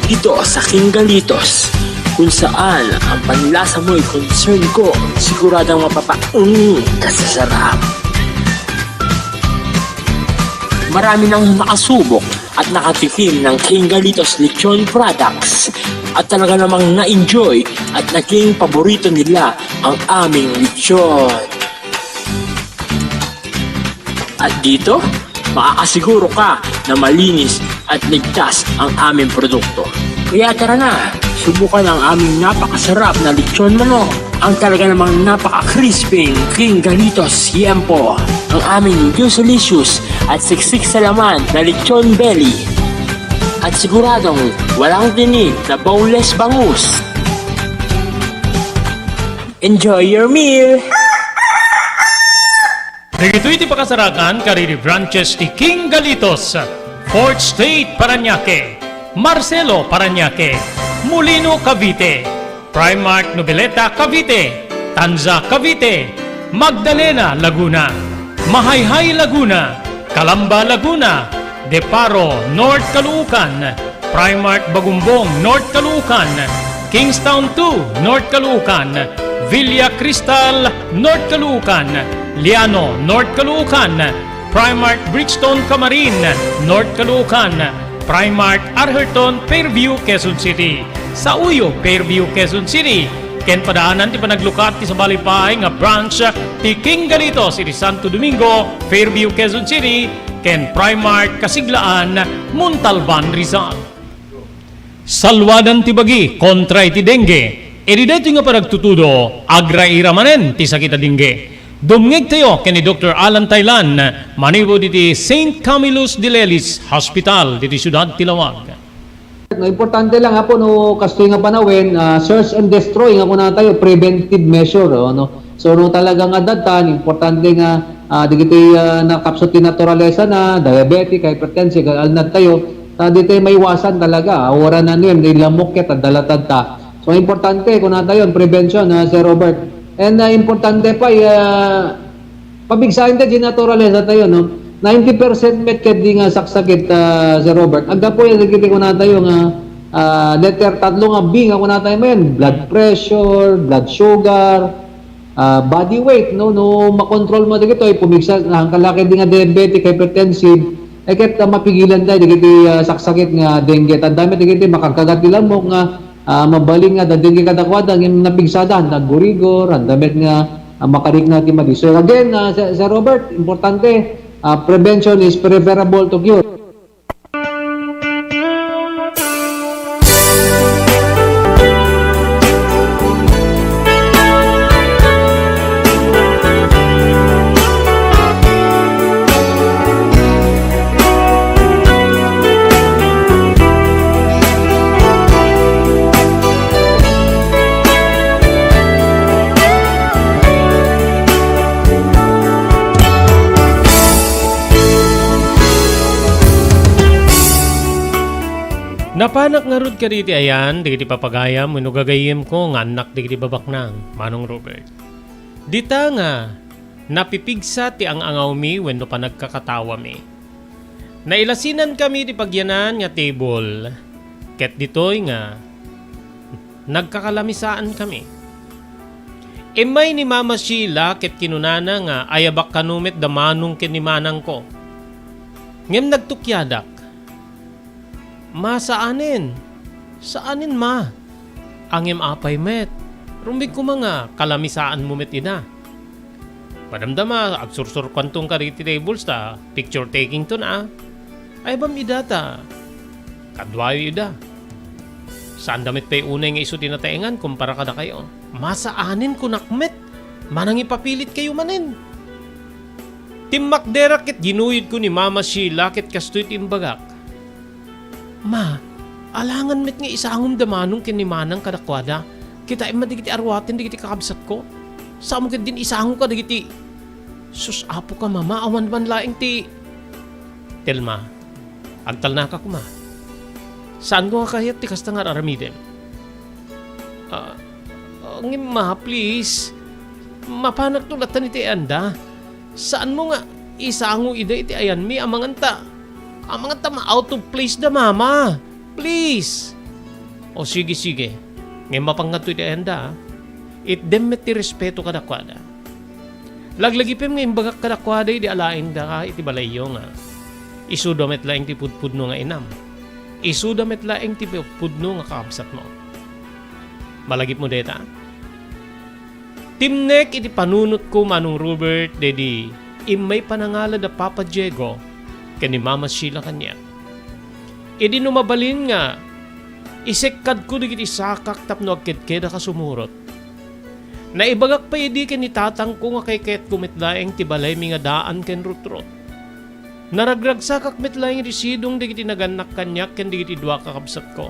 Dito sa King Galitos, kung saan ang panlasa mo'y concern ko, siguradang kasasarap. Marami nang nakasubok at nakatikim ng King Galitos lechon products at talaga namang na-enjoy at naging paborito nila ang aming lechon. At dito, makakasiguro ka na malinis at ligtas ang aming produkto. Kaya tara na, subukan ang aming napakasarap na lechon manok. Ang talaga namang napaka-crisping King Galitos Yempo. Ang aming juice-licious at siksik sa laman na lechon belly. At siguradong walang tinig na boneless bangus. Enjoy your meal! Dito iti pakasarakan kariri branches ti King Galitos, Fort State Parañaque, Marcelo Parañaque, Molino Cavite, Primark Noveleta Cavite, Tanza Cavite, Magdalena Laguna, Mahayhay Laguna, Calamba Laguna, Deparo North Caloocan, Primark Bagumbong North Caloocan, Kingstown 2 North Caloocan, Villa Cristal North Caloocan, Liano North Caloocan, Primark Bridgestone Camarin North Caloocan, Primark Arherton Fairview Quezon City, sa Uyo Fairview Quezon City, ken padaanan ti panaglukat ti sa balipay nga branch ti King Galitos iti Santo Domingo Fairview Quezon City, ken Primark Kasiglaan Montalban Rizal. Salwadan ti bagi kontra iti dengue, edi dito nga panagtutudo agra iramanen ti sakita dengue. Dumngeg tayo ken ni Dr. Alan Taylan, manibo diti St. Camillus de Lelis Hospital diti Ciudad Tilawag. No, importante lang po no kastoy nga panawin, search and destroy nga kuna tayo preventive measure no. So no talaga nga datan importante nga digiti nakapsot ti naturalesa na diabetic, hypertensive, alnad tayo dito may iwasan talaga. Ora na niyan di lamok ket dalatad ta. So importante kuna tayo prevention Sir Robert. And importante pa pabigsahin ta di naturalesa tayo no. 90% met ket di nga saksakit Sir Robert. Agda po yung nagkiti ko na tayo nga letter tatlo nga B nga kuna tayo men, blood pressure, blood sugar, body weight no makontrol mo dito ay pumigsa ang kalaki di nga diabetic, hypertensive ay ket mapigilan tayo digiti saksakit nga dengue. Tandami digiti makakagat nila mo nga mabaling nga dengue kadakwada ng napigsada nagurigor, andamit nga makarik na ti madi. So again Sir Robert, importante prevention is preferable to cure. Napanak nga rod ka riti ayan, digiti papagayam, minugagayim ko nga anak digiti babaknang, Manong Robert. Dita nga, napipigsa ti ang angaw mi wenno pa nagkakatawa mi. Nailasinan kami ti pagyanan nga table, ket ditoy nga, nagkakalamisaan kami. Imay ni Mama Sheila ket kinunana nga ayabak kanumit damanong ken ni manang ko. Ngem nagtukyadak, ma, saanin? Saanin, ma? Angem apay met. Rumbig ko mga kalamisaan mo met ina. Padamdama, agsursur kwantong kariti tables ta, picture taking to na. Ay bam idata. Kadwayo ida. Saan damit pa'y unay nga iso tinataengan kumpara kada kayo? Masaanin ko nakmet. Manang ipapilit kayo manin. Timmakdera kit ginuyod ko ni Mama Sheila kit kastoy timbagak. Ma, alangan met nga isangom damanong kinimanang kadakwada. Kita ima digiti arwatin digiti kakabsat ko. Saan mo kat din isangom ka digiti. Sus, apo ka mama, awan man laing ti. Telma, agtal na ka kuma. Saan ko nga kahit ti kasta nga aramidem? Ma, please. Mapanak tulatan iti anda. Saan mo nga isango ida iti ayan mi amanganta. Amanganta ma-out of place da mama. Please. O sige. Ngayon mapangat iti anda. It demet ti respeto kadakwada. Laglagipim ngayon bagak kadakwada iti alain da ka iti balayo nga. Isudamet laing ti pudpudno nga inam. Isudamet laing ti pudpudno nga kakabsat mo. Malagip mo deta. Timnek iti panunot ko Manong Robert dedi imay panangala da Papa Diego ken ni Mama Sheila kanya. Idi numabalin nga isekkad ko digiti sakak tapno agkedkeda ka sumurot. Naibagak pa idi ken ni tatang ko nga kayket kumitlaeng ti balay mi nga daan ken rutrot. Naragrag sakak mitlaeng residong digiti naganak kanyak ken digiti dua kakabsat ko.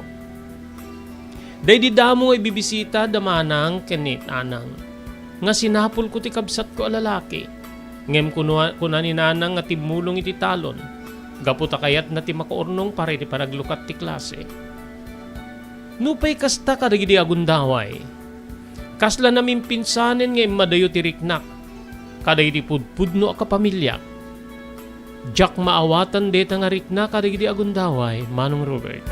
Daydi damo ay bibisita damanang ken ni anang. Nga sinapol ko ti kabsat ko a lalaki. Ngem kuna ni nanang nga timulong iti talon. Gaputa kayat na ti makaurnong para iti panaglukat ti klase. Nupay kasta kadagidi agundaway. Kasla namin pinsanen nga madayo ti riknak. Kadagidi pudpudno a kapamilya. Jak maawatan deta nga riknak kadagidi agundaway, Manong Robert.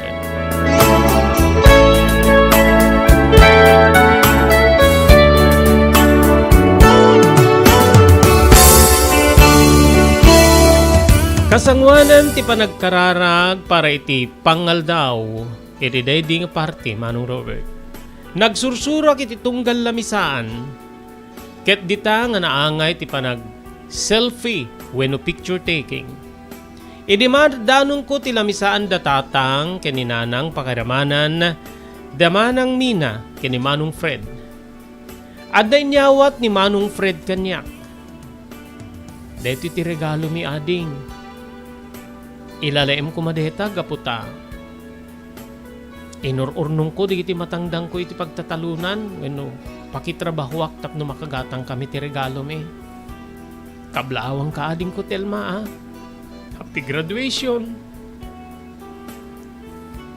Kasangwanan ti panagkararag para iti pangal daw iti daydi nga party, Manong Robert. Nagsursurak iti tunggal lamisaan ket dita nga naangay ti panag selfie wenno picture taking. Idi danong ko ti lamisaan datatang ken ni nanang pakiramanan damanang Mina ken ni Manong Fred. Adday nyawat ni Manong Fred kanyak. Dito ti regalo mi ading. Ilalaim ko madeta gaputa. Inururnong ko di iti matangdang ko iti pagtatalunan wenno pakitrabahuak tapno makagatang kami ti regalo mi. Kablawang ka ading ko Telma Happy graduation.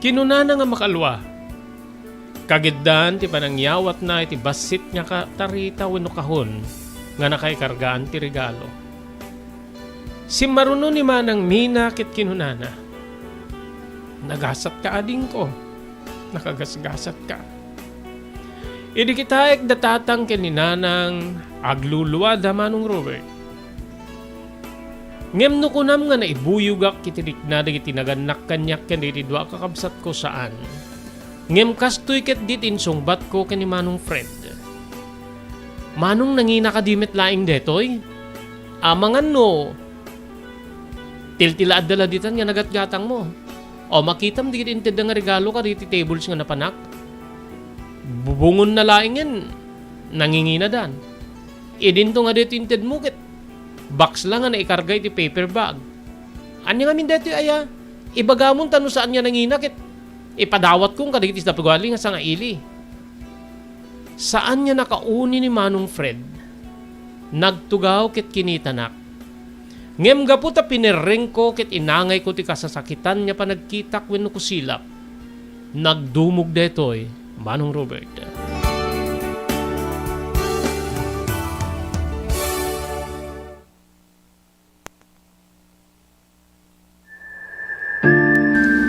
Kinuna na nga makalwa. Kagiddan ti panangyawat na iti basit nga katarita wenno kahon nga nakaikargaan ti regalo. Si maruno ni Manang Mina ket kinunana. Nagasat ka ading ko. Nakagasgasat ka. Idi kita ek datatang ken ni nanang agluluwa da Manong Robert. Ngem no kunam nga naibuyugak kitirik na dagiti naganak kanyak ken iti dua kakabsat ko saan. Ngem kastoy ket dit insungbat ko ken ni Manong Fred. Manong nangina kadimit laing detoy? Amangan no. Tiltila adala ditan nga nagatgatang mo. O makitam di inted nga regalo ka diti tables nga napanak. Bubungon na laing yan. Nangingina dan. Idinto nga dito inted mo ket. Box lang nga naikarga iti paper bag. Anya nga min dito aya. Ibagamon tano saan nga nangina ket. Ipadawat kong kadagiti sa pagwali nga sa nga ili. Saan nga nakauni ni Manong Fred? Nagtugaw ket kinitanak. Ngem gaputa pinereng ko ket inangay ko ti kasasakitan nya panagkitak wenno kusilap. Nagdumog detoy, Manong Robert.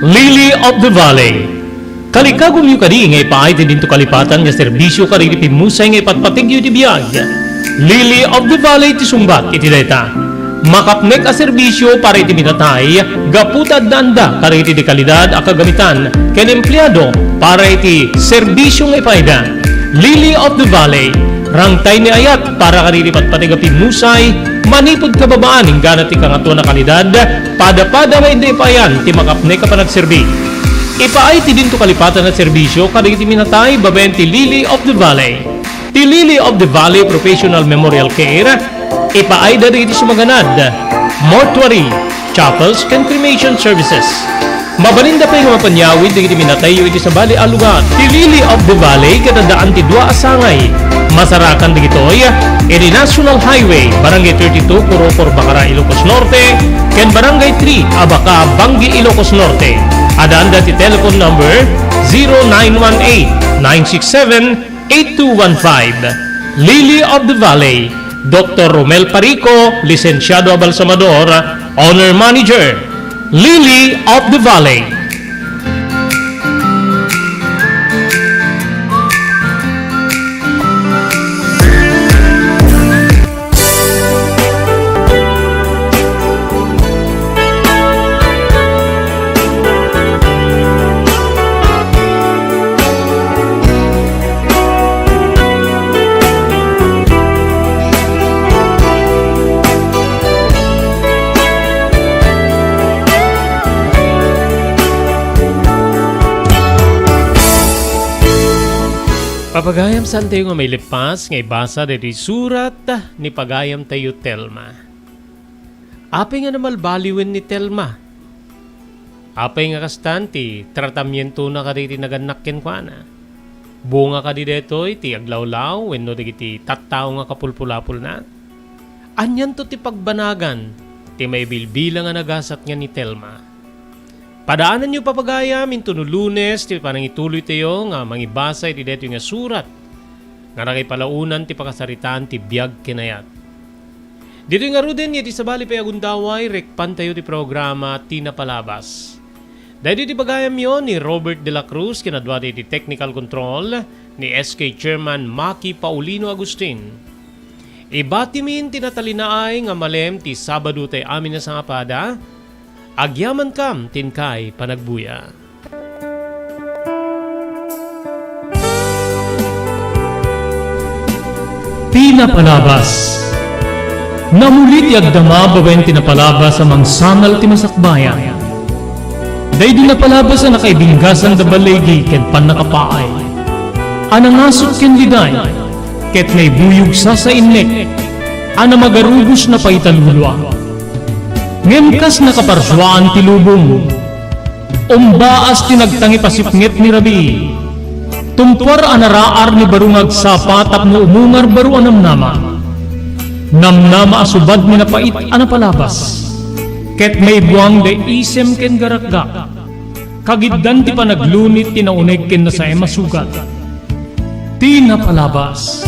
Lily of the Valley. Kalikagom yu kadi ngay paay ti dinto kalipatan nga serbisyo kadi ti pimusay nga ipatpatigyo ti biyag. Lily of the Valley ti sumbat iti dayta. Makapnek a serbisyo para iti minatay, gaputa danda kari iti di kalidad a kagamitan, ken empleyado para iti serbisyo nga ipayda. Lily of the Valley, rangtay ni ayat para kari iti patpatiga pimusay, manipod kababaan ing ganat ti kangato na kalidad, pada-pada nga hindi payan ti makapnek a panagserbi. Ipaay ti dinto kalipatan na serbisyo kari iti minatay, babayan ti Lily of the Valley. Ti Lily of the Valley Professional Memorial Care, ipaay dari iti sumaganad, mortuary, chapels, and cremation services. Mabalinda pa yung mapanyawid di iti minatayo iti sa bali a lugar. Ti Lily of the Valley kadadaan ti dua asangay. Masarakan di ito'y iti National Highway, Barangay 32, Curocor, Bacara, Ilocos Norte, ken Barangay 3, Abaca, Bangi, Ilocos Norte. Adaan ti telephone number 0918-967-8215. Lily of the Valley, Dr. Romel Parico, Licenciado Abalsamador, Honor Manager, Lily of the Valley. Papagayam saan tayo nga may lipas nga ibasa dito surat ni pagayam tayo Telma. Apay nga namal baliwen ni Telma. Apay nga kastanti, tratamyento na ka dito naganakken kwa na. Bunga ka di dito, ti aglawlaw, wenno di tattao nga kapulpulapul na. Anyan to ti pagbanagan, ti may bilbilang nga nagasat nga ni Telma. Padaanan nyo papagayam, into no Lunes, ti parang ituloy tayo nga mangibasa iti deto nga surat, nga nakipalaunan ti pakasaritaan ti biyag kinayat. Dito nga ruden, iti sabali pa agundaway, rekpan tayo ti programa Tina Palabas. Dahil iti bagayam yon ni Robert De La Cruz, kinadwa iti technical control, ni SK Chairman Maki Paulino Agustin. Ibatimin tinatalinaay nga malem ti Sabado tay amin na sangapada, agyaman kam tinkay panagbuya. Tina Palabas. Namulit yagdama bawen tinapalabas sa mangsangal ti masakbayan. Day di napalabas na nakaibinggasan da balegi ken pan nakapaay. Anangasot ken liday, ket may buyog sa innek, ana magarugos na paitalulwa. Ngemkas nakaparswaan ti lubong, umbaas tinagtangi pasipngit ni Rabi. Tumpar anaraar ni barungag sapat tapno umungar baru anamnama. Namnama asubad ni napait anapalabas. Ket may buwang de isem ken garakga. Kagiddan ti panaglunit tinauneg ken na sa emasugat. Tina Palabas.